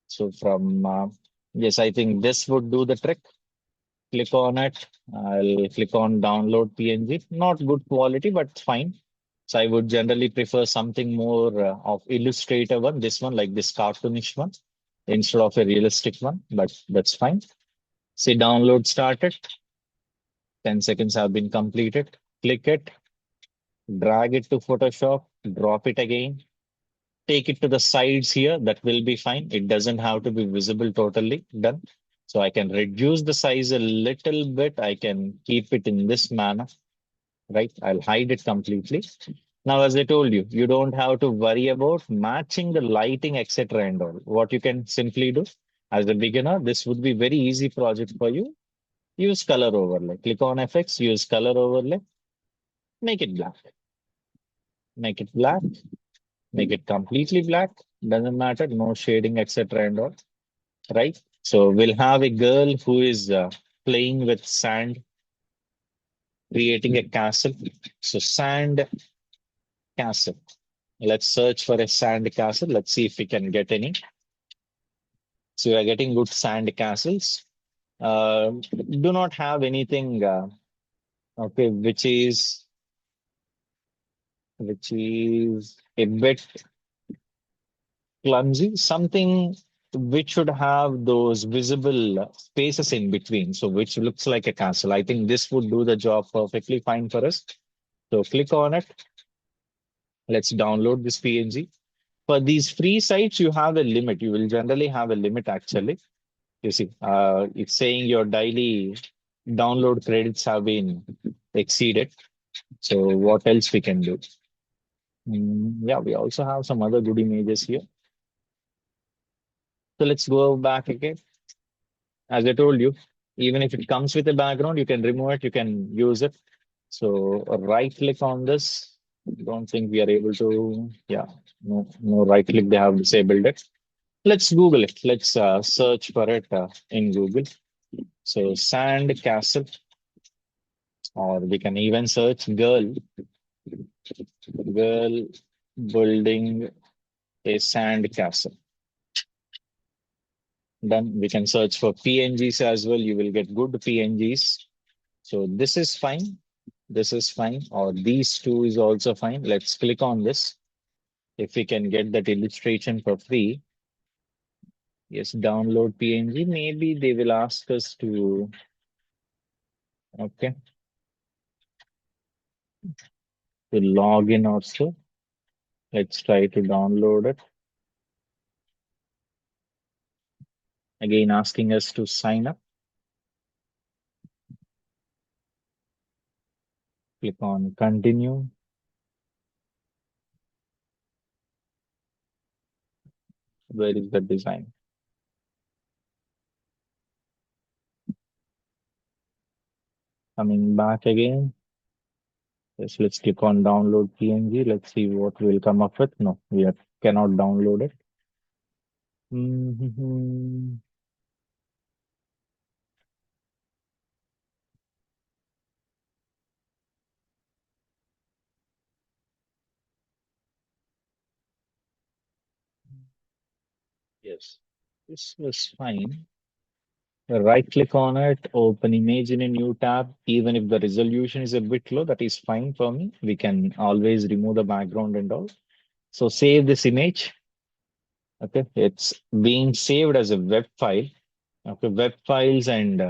So from, yes, I think this would do the trick. Click on it. I'll click on download PNG. Not good quality, but fine. So I would generally prefer something more of illustrator one, this one, like this cartoonish one, instead of a realistic one, but that's fine. Say download started. 10 seconds have been completed. Click it, drag it to Photoshop, drop it again, take it to the sides here. That will be fine. It doesn't have to be visible totally. Done. So I can reduce the size a little bit. I can keep it in this manner, right? I'll hide it completely. Now, as I told you, you don't have to worry about matching the lighting, etc. and all. What you can simply do as a beginner, this would be very easy project for you. Use color overlay. Click on FX, use color overlay, make it black. Make it black, make it completely black. Doesn't matter, no shading, etc. and all, right? So we'll have a girl who is playing with sand, creating a castle. So sand castle. Let's search for a sand castle. Let's see if we can get any. So we are getting good sand castles. Do not have anything, okay, which is a bit clumsy. Something which should have those visible spaces in between, so which looks like a castle. I think this would do the job perfectly fine for us. So click on it. Let's download this PNG. For these free sites, you have a limit. You will generally have a limit actually. You see, it's saying your daily download credits have been exceeded. So what else we can do? Yeah, we also have some other good images here. So let's go back again. As I told you, even if it comes with a background, you can remove it, you can use it. So right click on this. Don't think we are able to, yeah, no right click, they have disabled it. Let's Google it. Let's search for it in Google. So sand castle, or we can even search girl building a sand castle. Then we can search for PNGs as well. You will get good PNGs. So this is fine. This is fine. Or these two is also fine. Let's click on this. If we can get that illustration for free. Yes, download PNG. Maybe they will ask us to, okay, to log in also. Let's try to download it. Again, asking us to sign up. Click on continue. Where is the design? Coming back again. Yes, let's click on download PNG. Let's see what we'll come up with. No, cannot download it. Mhm. Yes, this was fine. Right click on it, open image in a new tab. Even if the resolution is a bit low, that is fine for me. We can always remove the background and all. So save this image. Okay, it's being saved as a web file. Okay, web files and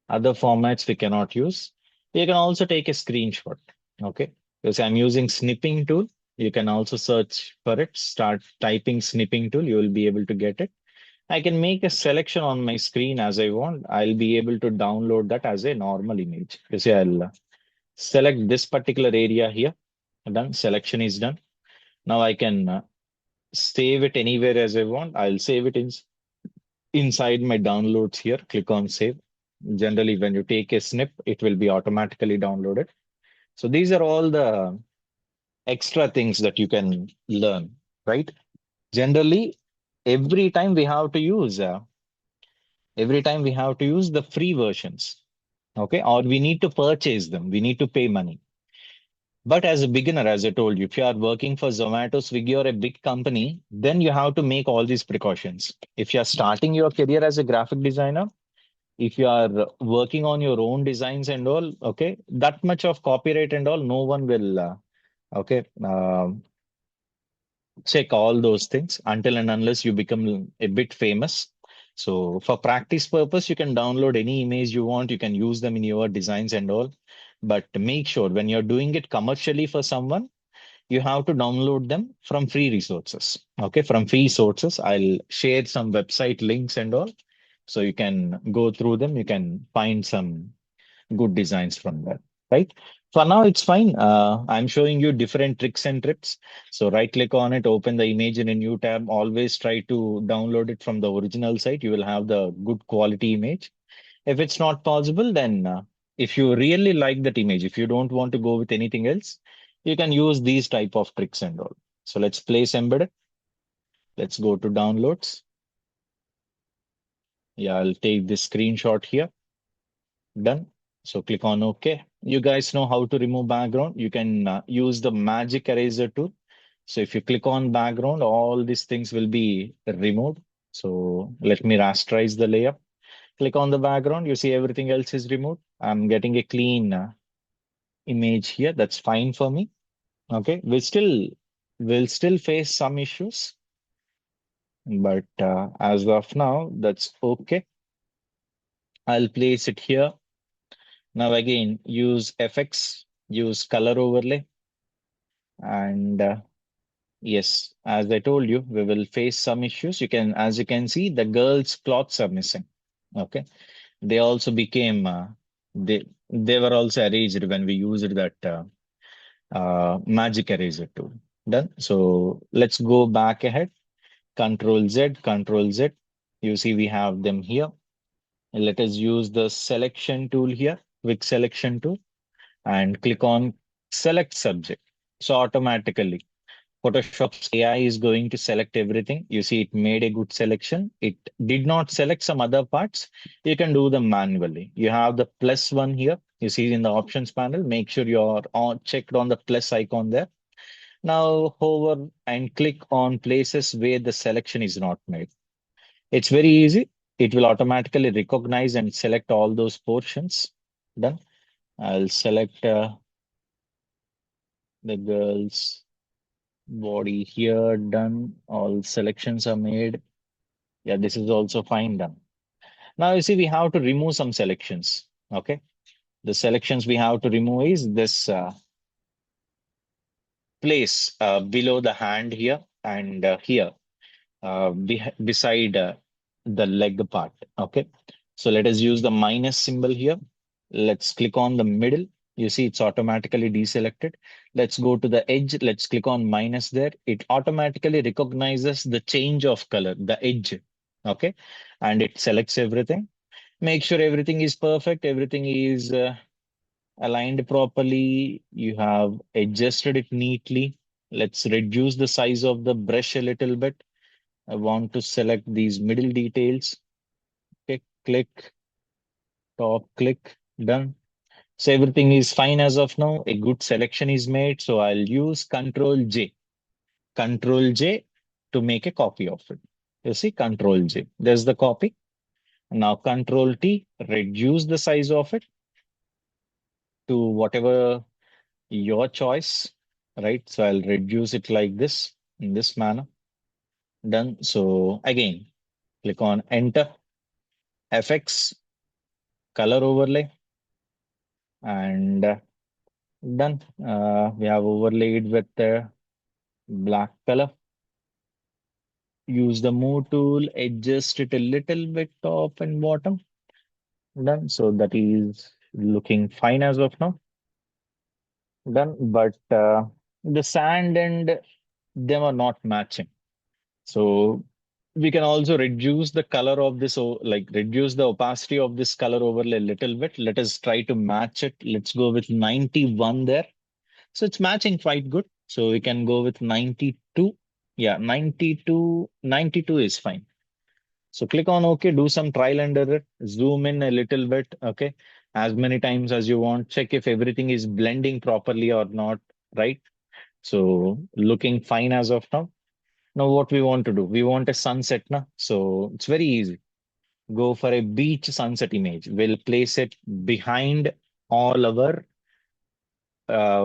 other formats we cannot use. You can also take a screenshot. Okay, because I'm using snipping tool. You can also search for it. Start typing snipping tool. You will be able to get it. I can make a selection on my screen as I want. I'll be able to download that as a normal image. You see, I'll select this particular area here. Done. Selection is done. Now I can save it anywhere as I want. I'll save it inside my downloads here. Click on save. Generally, when you take a snip, it will be automatically downloaded. So these are all the extra things that you can learn, right? Generally, every time we have to use uh, every time we have to use the free versions, okay? Or we need to purchase them. We need to pay money. But as a beginner, as I told you, if you are working for Zomato, Swiggy, or a big company, then you have to make all these precautions. If you are starting your career as a graphic designer, if you are working on your own designs and all, okay, that much of copyright and all, no one will, okay, check all those things until and unless you become a bit famous. So for practice purpose, you can download any image you want. You can use them in your designs and all. But make sure when you're doing it commercially for someone, you have to download them from free resources. Okay, from free sources. I'll share some website links and all. So you can go through them. You can find some good designs from that, right? For now, it's fine. I'm showing you different tricks and tips. So right click on it, open the image in a new tab. Always try to download it from the original site. You will have the good quality image. If it's not possible, then if you really like that image, if you don't want to go with anything else, you can use these type of tricks and all. So let's place embedded. Let's go to downloads. Yeah, I'll take this screenshot here. Done. So click on OK. You guys know how to remove background. You can use the magic eraser tool. So if you click on background, all these things will be removed. So let me rasterize the layer. Click on the background. You see everything else is removed. I'm getting a clean image here. That's fine for me. Okay. We'll still face some issues, but as of now, that's okay. I'll place it here. Now again, use FX, use color overlay. And yes, as I told you, we will face some issues. As you can see, the girls' clothes are missing. Okay. They also became, they were also erased when we used that magic eraser tool. Done. So let's go back ahead. Control Z, Control Z. You see, we have them here. Let us use the selection tool here, quick selection tool, and click on select subject. So automatically, Photoshop's AI is going to select everything. You see, it made a good selection. It did not select some other parts. You can do them manually. You have the plus one here. You see in the options panel. Make sure you're on checked on the plus icon there. Now hover and click on places where the selection is not made. It's very easy. It will automatically recognize and select all those portions. Done. I'll select the girl's body here. Done. All selections are made. Yeah, this is also fine. Done. Now you see we have to remove some selections. Okay. The selections we have to remove is this place below the hand here and here beside the leg part. Okay. So let us use the minus symbol here. Let's click on the middle. You see it's automatically deselected. Let's go to the edge. Let's click on minus there. It automatically recognizes the change of color, the edge. Okay. And it selects everything. Make sure everything is perfect. Everything is aligned properly. You have adjusted it neatly. Let's reduce the size of the brush a little bit. I want to select these middle details. Okay, click, top, click, done. So everything is fine as of now. A good selection is made. So I'll use Control J. Control J to make a copy of it. You see, Control J. There's the copy. Now Control T, reduce the size of it to whatever your choice, right? So I'll reduce it like this in this manner. Done. So again, click on Enter, FX, color overlay, and done. We have overlaid with the black color. use the move tool, adjust it a little bit top and bottom. Done. So that is looking fine as of now. Done. But the sand and them are not matching. So we can also reduce the color of this, like reduce the opacity of this color overlay a little bit. Let us try to match it. Let's go with 91 there. So it's matching quite good. So we can go with 92. Yeah, 92 is fine. So click on OK, do some trial and error, zoom in a little bit, okay, as many times as you want. Check if everything is blending properly or not, right? So looking fine as of now. Now what we want to do, we want a sunset, na? So it's very easy. Go for a beach sunset image. We'll place it behind all our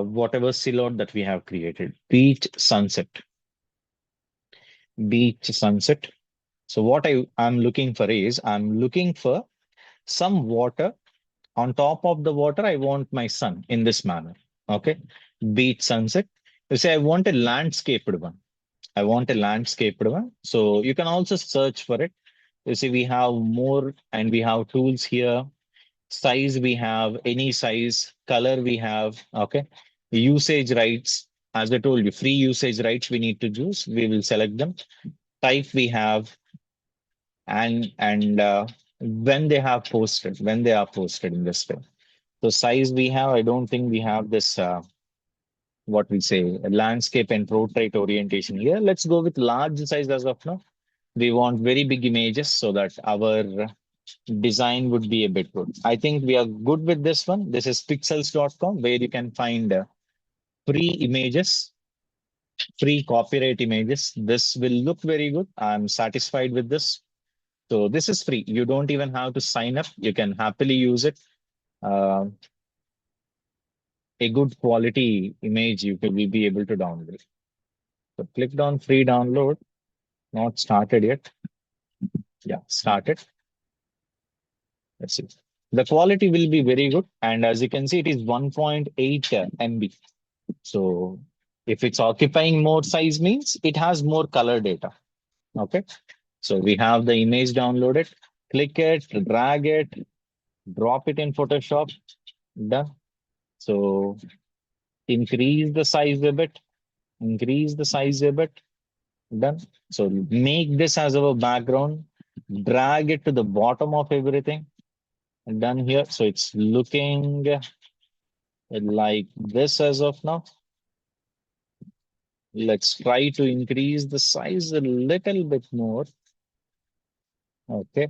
whatever silhouette that we have created. Beach sunset, beach sunset. So what I'm looking for is I'm looking for some water. On top of the water, I want my sun in this manner. Okay. Beach sunset. You say I want a landscaped one. I want a landscaped one. So you can also search for it. You see, we have more and we have tools here. Size we have, any size, color we have. Okay. Usage rights. As I told you, free usage rights we need to choose. We will select them. Type we have, and when they are posted in this way. So size we have, I don't think we have this what we say landscape and portrait orientation here. Let's go with large size as of now. We want very big images so that our design would be a bit good. I think we are good with this one. This is pixels.com where you can find free images, free copyright images. This will look very good. I'm satisfied with this. So this is free. You don't even have to sign up. You can happily use it. Uh, a good quality image you will be able to download. So clicked on free download. Not started yet. Yeah, started. Let's see. The quality will be very good. And as you can see, it is 1.8 MB. So if it's occupying more size means it has more color data. Okay. So we have the image downloaded. Click it, drag it, drop it in Photoshop. Done. So increase the size a bit, increase the size a bit. Done. So make this as our background, drag it to the bottom of everything. Done here. So it's looking like this as of now. Let's try to increase the size a little bit more. Okay.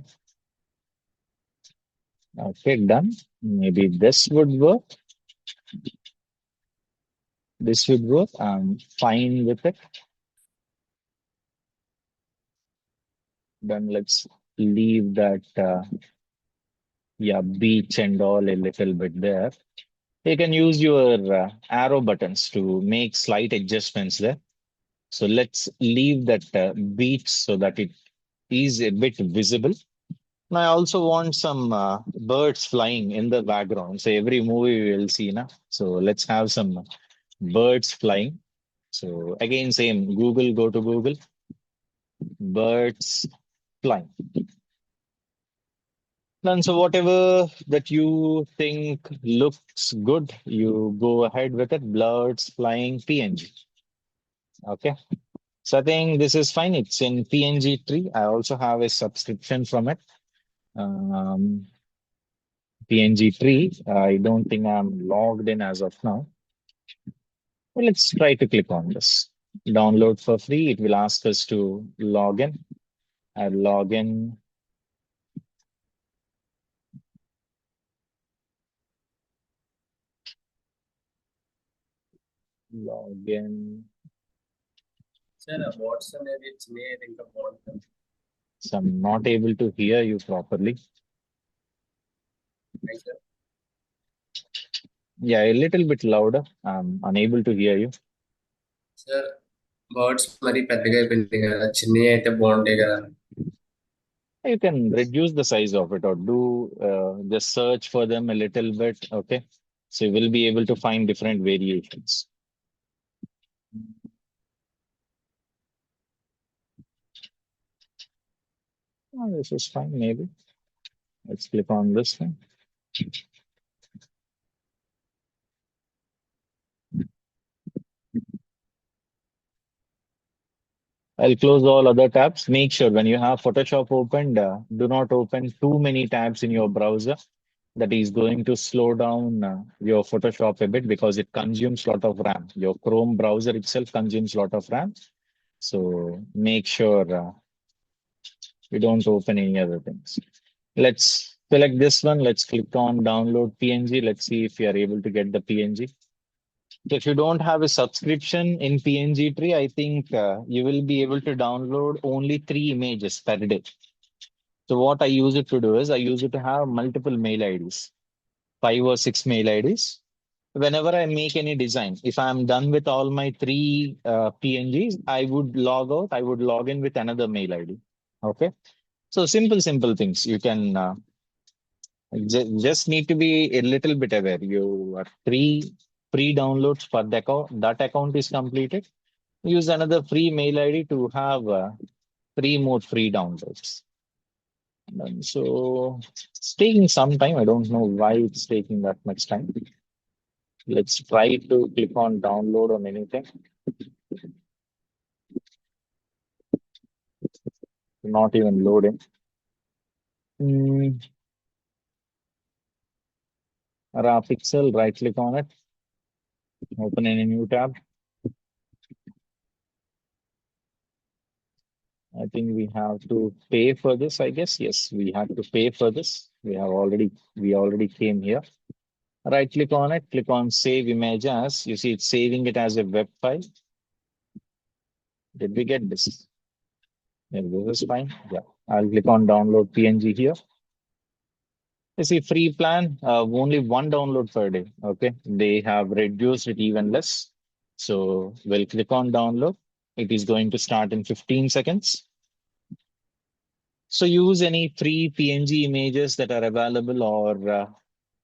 Okay, done. Maybe this would work. This would work. I'm fine with it. Then let's leave that, yeah, beach and all a little bit there. You can use your arrow buttons to make slight adjustments there. So let's leave that beach so that it is a bit visible. And I also want some birds flying in the background. So every movie we will see now. So let's have some birds flying. So again, same Google, go to Google, birds flying. And so whatever that you think looks good, you go ahead with it. Birds flying PNG. Okay. So I think this is fine. It's in PNG tree. I also have a subscription from it. Um, PNG tree. I don't think I'm logged in as of now. Well, let's try to click on this. Download for free. It will ask us to log in. I'll log in. Log in. Sir, what's the name? It's me. I think about them. So I'm not able to hear you properly. Right, sir. Yeah, a little bit louder. I'm unable to hear you. Sir birds మరి పెద్దగా అయిపోయింది కదా చిన్నవి అయితే బాగుంటాయి కదా You can reduce the size of it or do just search for them a little bit. Okay. So you will be able to find different variations. Oh, this is fine, maybe. Let's click on this one. I'll close all other tabs. Make sure when you have Photoshop opened, do not open too many tabs in your browser. That is going to slow down your Photoshop a bit because it consumes a lot of RAM. Your Chrome browser itself consumes a lot of RAM. So make sure you don't open any other things. Let's select this one. Let's click on download PNG. Let's see if we are able to get the PNG. So if you don't have a subscription in PNG Tree, I think you will be able to download only 3 images per day. So what I use it to do is I use it to have multiple mail IDs, 5 or 6 mail IDs. Whenever I make any design, if I'm done with all my three PNGs, I would log out. I would log in with another mail ID. Okay. So simple things. You can just need to be a little bit aware. You are free downloads for the account. That account is completed. Use another free mail ID to have 3 more free downloads. And so it's taking some time. I don't know why it's taking that much time. Let's try to click on download on anything. Not even loading. Raw pixel, right click on it, open in a new tab. I think we have to pay for this, I guess. Yes, we have to pay for this. We already came here. Right click on it, click on save image as. You see it's saving it as a web file. Did we get this? Yeah, this is fine. Yeah, I'll click on download PNG here. You see free plan, only one download per day. Okay, they have reduced it even less. So we'll click on download. It is going to start in 15 seconds. So use any free PNG images that are available, or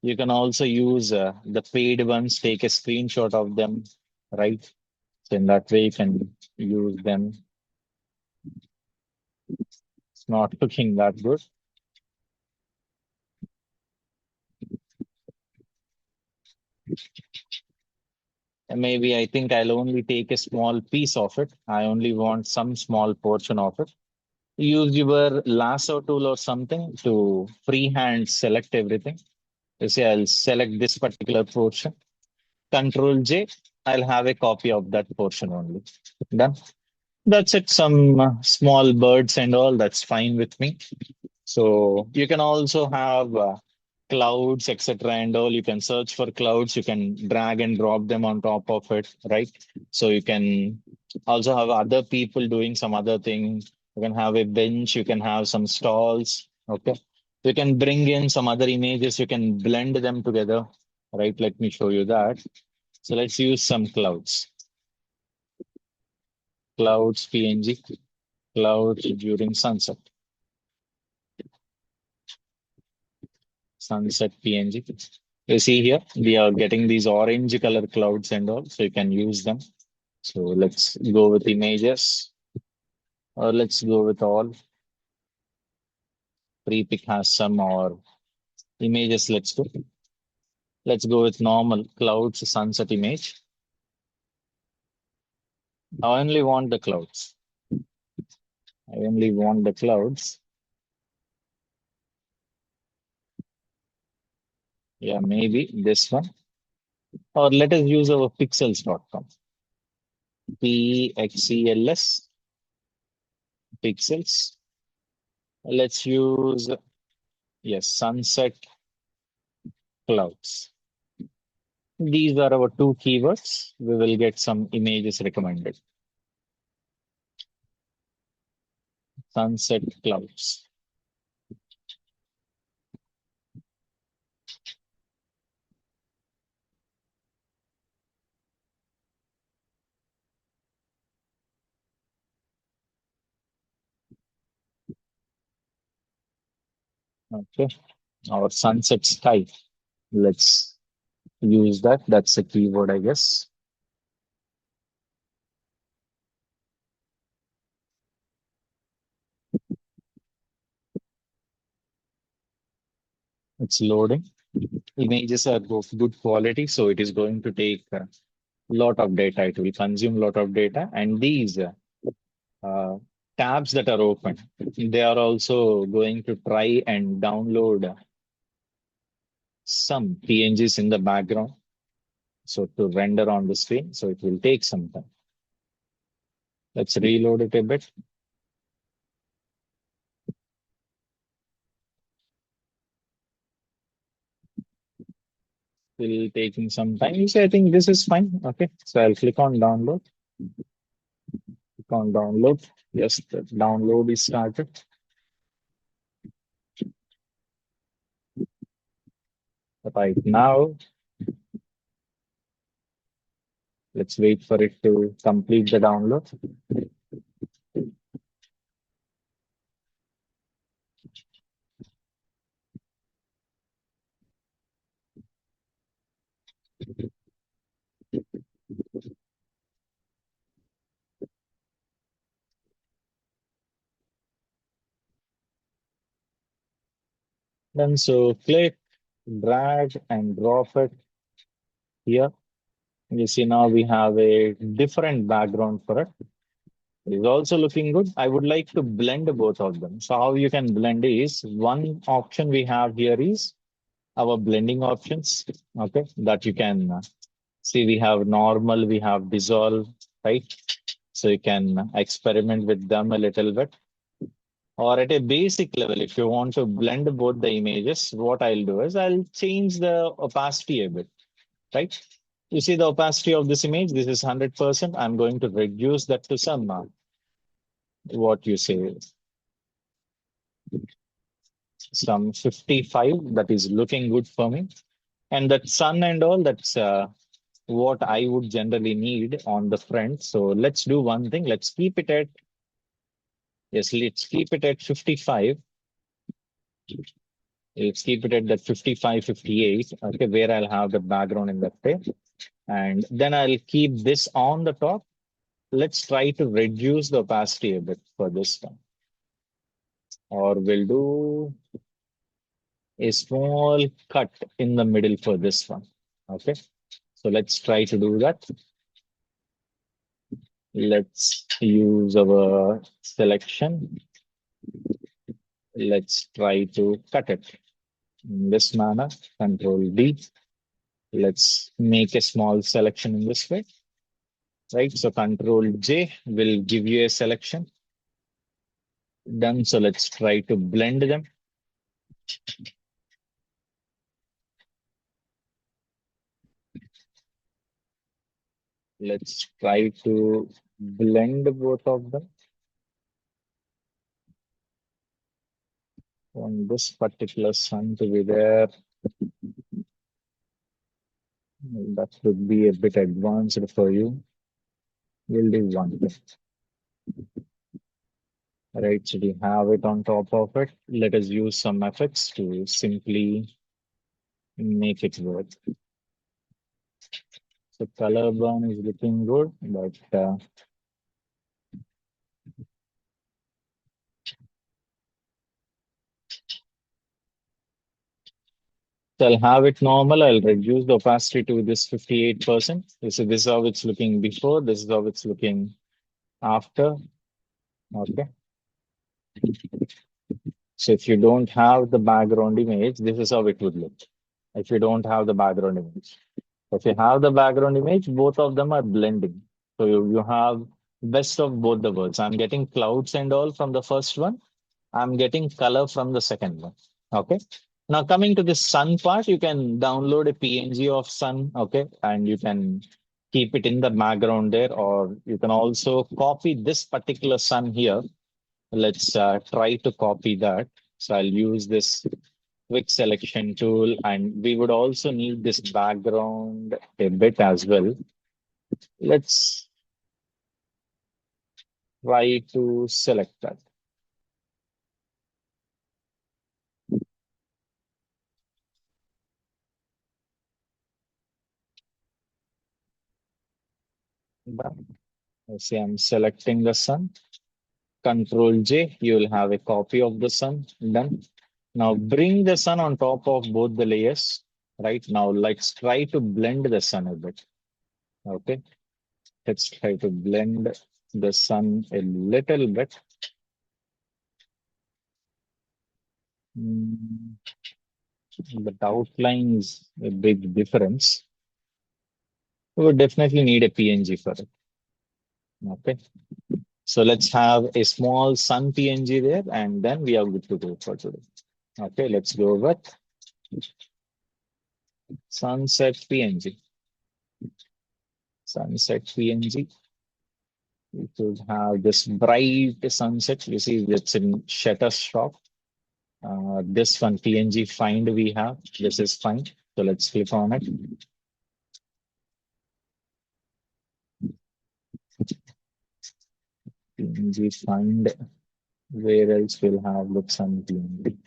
you can also use the paid ones, take a screenshot of them, right? So in that way, you can use them. It's not looking that good. And maybe I think I'll only take a small piece of it. I only want some small portion of it. Use your lasso tool or something to freehand select everything. You see, I'll select this particular portion. Control J, I'll have a copy of that portion only. Done. That's it. Some small birds and all, that's fine with me. So you can also have clouds, etc. and all. You can search for clouds. You can drag and drop them on top of it, right? So you can also have other people doing some other thing. You can have a bench. You can have some stalls. Okay. You can bring in some other images. You can blend them together, right? Let me show you that. So let's use some clouds. Clouds PNG. Clouds during sunset. Sunset PNG. You see here, we are getting these orange color clouds and all, so you can use them. So let's go with images, or let's go with all. Prepic has some or images. Let's go. Let's go with normal clouds sunset image. I only want the clouds. I only want the clouds. Yeah, maybe this one. Or let us use our pixels.com. PXELS pixels. Let's use, yes, sunset clouds. These are our two keywords. We will get some images recommended. Sunset clouds. Okay. Our sunset sky. Let's use that. That's a keyword, I guess. It's loading. Images are of good quality, so it is going to take a lot of data. It will consume a lot of data. And these uh, tabs that are open, they are also going to try and download some PNGs in the background. So to render on the screen, so it will take some time. Let's reload it a bit. Still taking some time. You say, I think this is fine. Okay, so I'll click on download. Click on download. Yes, the download is started. Right now, let's wait for it to complete the download. Then so click, drag and drop it here. You see now we have a different background for it. It is also looking good. I would like to blend both of them. So how you can blend is one option we have here is our blending options. Okay, that you can see we have normal, we have dissolve, right? So you can experiment with them a little bit. Or at a basic level, if you want to blend both the images, what I'll do is I'll change the opacity a bit, right? You see the opacity of this image, this is 100%. I'm going to reduce that to some, what you say, some 55. That is looking good for me. And that sun and all, that's what I would generally need on the front. So let's do one thing. Let's keep it at, yes, let's keep it at 55. Let's keep it at that 55, 58, okay, where I'll have the background in that way. And then I'll keep this on the top. Let's try to reduce the opacity a bit for this one. Or we'll do a small cut in the middle for this one. Okay, so let's try to do that. Let's use our selection. Let's try to cut it in this manner. Control D. Let's make a small selection in this way. Right, so Control J will give you a selection. Done. So let's try to blend them. Let's try to blend both of them. On this particular sun to be there, that would be a bit advanced for you. We'll do one thing. Right, so we have it on top of it. Let us use some effects to simply make it work. So color burn is looking good, but so I'll have it normal. I'll reduce the opacity to this 58%. So this is how it's looking before. This is how it's looking after. Okay. So if you don't have the background image, this is how it would look. If you don't have the background image. If you have the background image, both of them are blending. So you have best of both the worlds. I'm getting clouds and all from the first one. I'm getting color from the second one. Okay. Now coming to the sun part, you can download a PNG of sun. Okay. And you can keep it in the background there, or you can also copy this particular sun here. Let's try to copy that. So I'll use this quick selection tool, and we would also need this background a bit as well. Let's try to select that. See, I'm selecting the sun. Control J, you will have a copy of the sun. Done. Now bring the sun on top of both the layers. Right now, let's try to blend the sun a bit. Okay, let's try to blend the sun a little bit. Mm, But outlines a big difference. We would definitely need a PNG for it. Okay. So let's have a small sun PNG there, and then we are good to go for today. Okay, let's go with sunset PNG. Sunset PNG. We could have this bright sunset. You see, it's in Shutterstock. This one PNG find we have. This is fine. So let's click on it. PNG find. Where else we'll have look some PNG.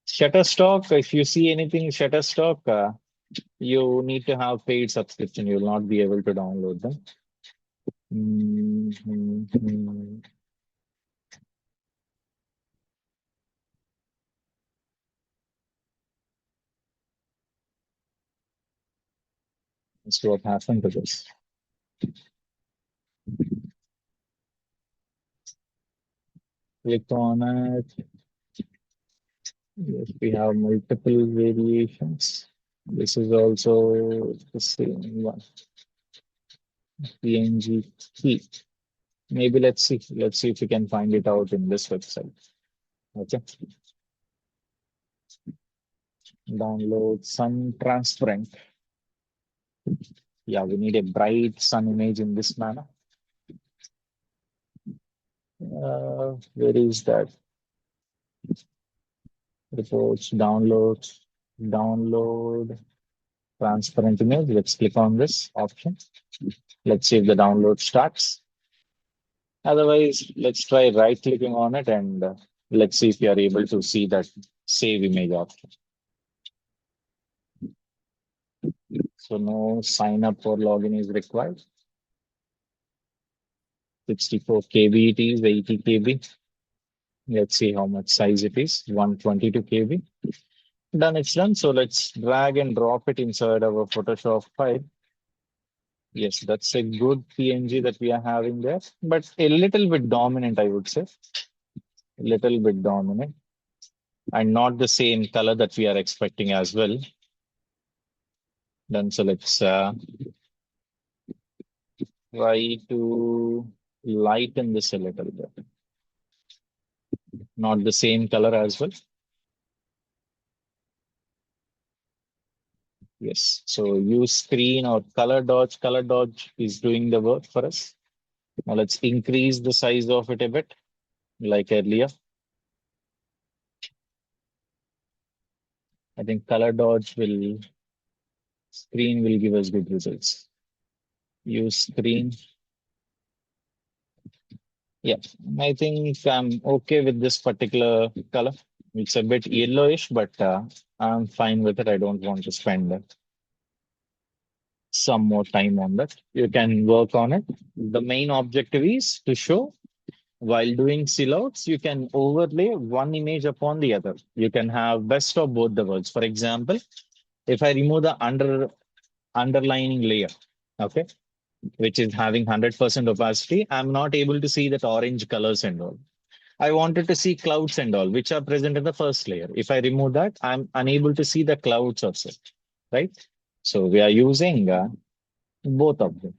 Shutterstock. If you see anything Shutterstock, you need to have paid subscription. You'll not be able to download them. Mhm. That's what happened to this. Click on it. Yes, we have multiple variations. This is also the same one. PNG key. Maybe let's see. Let's see if we can find it out in this website. Okay. Download sun transparent. Yeah, we need a bright sun image in this manner. Where is that? Reports, download transparent image. Let's click on this option. Let's see if the download starts. Otherwise, let's try right clicking on it and let's see if you are able to see that save image option. So no sign up or login is required. 64 KB it is, 80 KB. Let's see how much size it is. 122 KB. Done, it's done. So let's drag and drop it inside our Photoshop file. Yes, that's a good PNG that we are having there, but a little bit dominant, I would say. A little bit dominant and not the same color that we are expecting as well. Then so let's try to lighten this a little bit. Not the same color as well. Yes, so use screen or color dodge. Color dodge is doing the work for us. Now let's increase the size of it a bit, like earlier. I think color dodge screen will give us good results. Use screen. Yeah, I think I'm okay with this particular color. It's a bit yellowish, but I'm fine with it. I don't want to spend some more time on that. You can work on it. The main objective is to show while doing silhouettes, you can overlay one image upon the other. You can have best of both the worlds. For example, if I remove the underlining layer, okay, which is having 100% opacity, I'm not able to see that orange colors and all. I wanted to see clouds and all, which are present in the first layer. If I remove that, I'm unable to see the clouds also, right? So we are using both of them.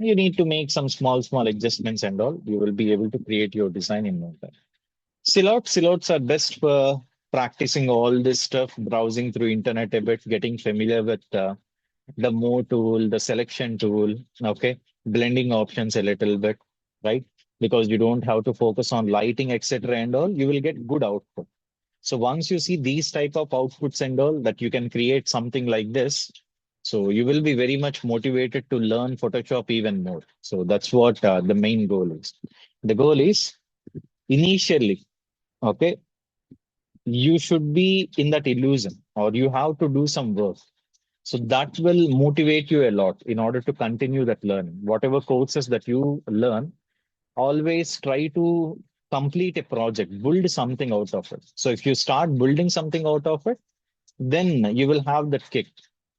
You need to make some small adjustments and all. You will be able to create your design in no time. Silhouettes are best for practicing all this stuff, browsing through internet a bit, getting familiar with the Mo tool, the selection tool, okay, blending options a little bit, right? Because you don't have to focus on lighting, etc. and all, you will get good output. So once you see these type of outputs and all that you can create something like this, so you will be very much motivated to learn Photoshop even more. So that's what the main goal is. The goal is initially, okay, you should be in that illusion or you have to do some work. So that will motivate you a lot in order to continue that learning. Whatever courses that you learn, always try to complete a project, build something out of it. So if you start building something out of it, then you will have that kick.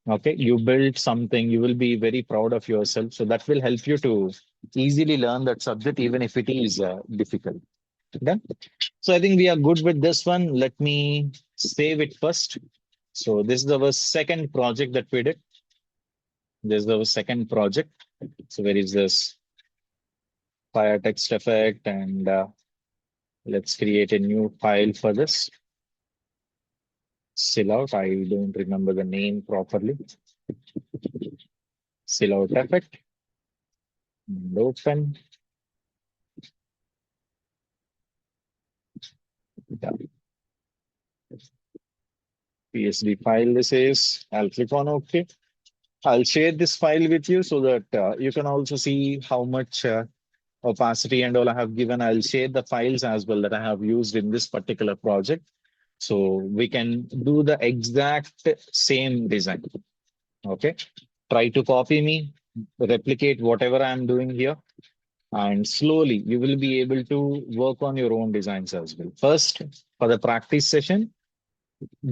Okay, you built something, you will be very proud of yourself. So that will help you to easily learn that subject, even if it is difficult. Done. So I think we are good with this one. Let me save it first. So this is our second project that we did. This is our second project. So where is this fire text effect? And let's create a new file for this. Seal out. I don't remember the name properly. Seal out effect. And open. Done. PSD file this is. I'll click on OK. I'll share this file with you so that you can also see how much opacity and all I have given. I'll share the files as well that I have used in this particular project. So we can do the exact same design. Okay. Try to copy me, replicate whatever I'm doing here. And slowly you will be able to work on your own designs as well. First, for the practice session,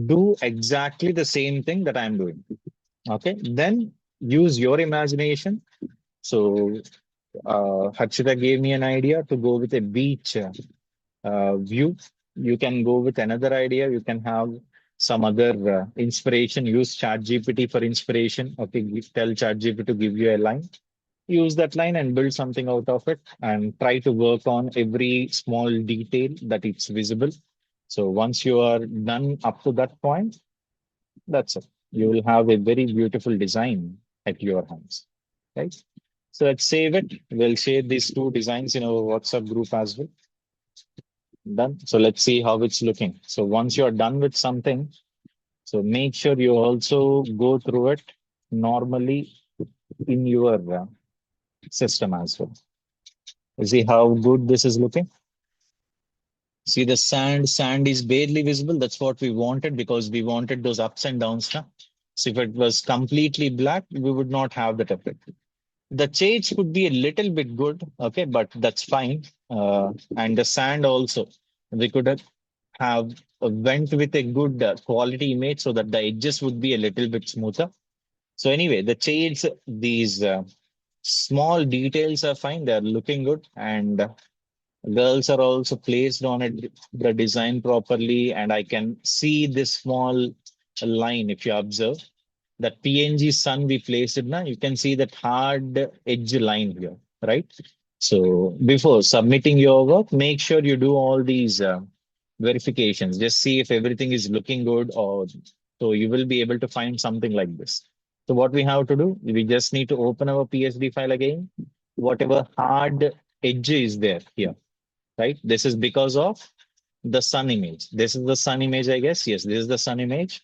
do exactly the same thing that I'm doing. Okay. Then use your imagination. So Harshita gave me an idea to go with a beach view. You can go with another idea. You can have some other inspiration. Use ChatGPT for inspiration. Okay, tell ChatGPT to give you a line. Use that line and build something out of it, and try to work on every small detail that it's visible. So once you are done up to that point, that's it. You will have a very beautiful design at your hands, right? So let's save it. We'll share these two designs in our WhatsApp group as well. Done. So let's see how it's looking. So once you're done with something, so make sure you also go through it normally in your system as well. See how good this is looking. See the sand is barely visible. That's what we wanted because we wanted those ups and downs now. So if it was completely black, we would not have that effect. The shades could be a little bit good, okay, but that's fine. And the sand also, we could have went with a good quality image so that the edges would be a little bit smoother. So anyway, the shades, these small details are fine. They're looking good, and girls are also placed on it, the design properly. And I can see this small line. If you observe that PNG sun we placed it now, you can see that hard edge line here, right? So before submitting your work, make sure you do all these verifications. Just see if everything is looking good, or so you will be able to find something like this. So what we have to do, we just need to open our PSD file again. Whatever hard edge is there here, right? This is because of the sun image. This is the sun image, I guess. Yes, this is the sun image.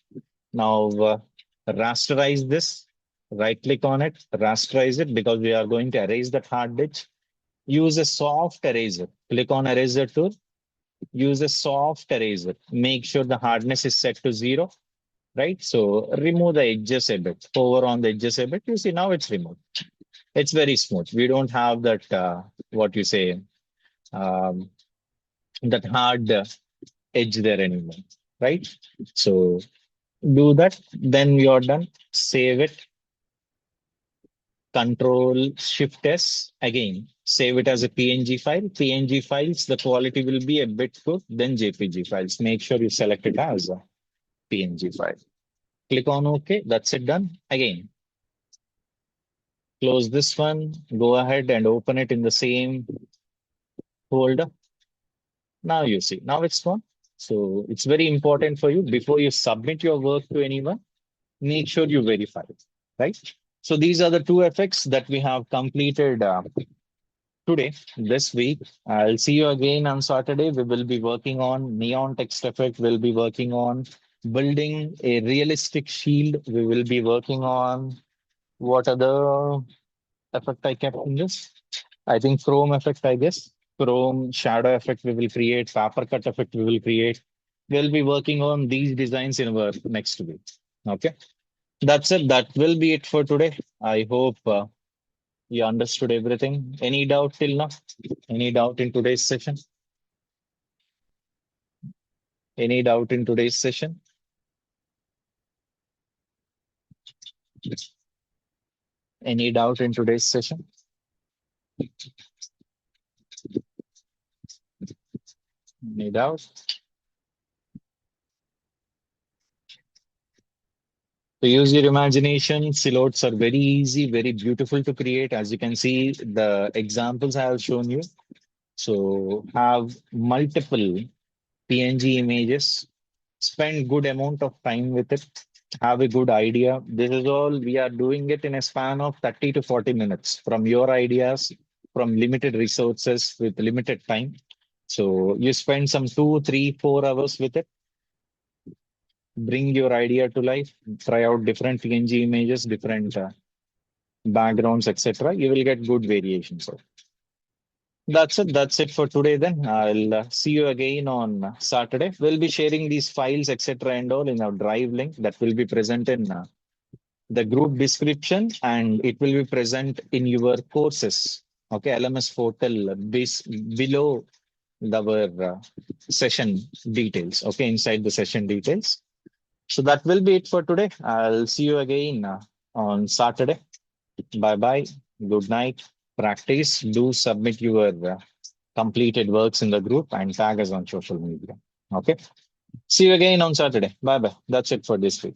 Now rasterize this, right click on it, rasterize it, because we are going to erase that hard edge. Use a soft eraser. Click on eraser tool. Use a soft eraser. Make sure the hardness is set to 0, right? So remove the edges a bit. Hover on the edges a bit. You see now it's removed. It's very smooth. We don't have that, what you say, that hard edge there anymore, right? So do that, then you're done. Save it. Control Shift S again. Save it as a PNG file. PNG files, the quality will be a bit good. Then JPG files. Make sure you select it as a PNG file. Click on OK. That's it, done. Again, close this one. Go ahead and open it in the same folder. Now you see. Now it's gone. So it's very important for you before you submit your work to anyone. Make sure you verify it, right? So these are the two effects that we have completed today, this week. I'll see you again on Saturday. We will be working on neon text effect. We'll be working on building a realistic shield. We will be working on what other effect I kept in this? I think chrome effect, I guess. Chrome shadow effect we will create, paper cut effect we will create. We'll be working on these designs in our next week. Okay. That's it. That will be it for today. I hope you understood everything. Any doubt till now? Any doubt in today's session? Any doubt in today's session? Any doubt in today's session? Any doubt? So use your imagination. Silhouettes are very easy, very beautiful to create. As you can see, the examples I have shown you. So have multiple PNG images, spend good amount of time with it, have a good idea. This is all we are doing it in a span of 30 to 40 minutes from your ideas, from limited resources with limited time. So you spend some 2, 3, 4 hours with it, bring your idea to life, try out different PNG images, different backgrounds, etc. You will get good variations. So that's it. That's it for today. Then I'll see you again on Saturday. We'll be sharing these files, etc., and all in our Drive link that will be present in the group description, and it will be present in your courses. Okay, LMS portal below our session details. Okay, inside the session details. So that will be it for today. I'll see you again on Saturday. Bye bye. Good night. Practice. Do submit your completed works in the group and tag us on social media. Okay. See you again on Saturday. Bye bye. That's it for this week.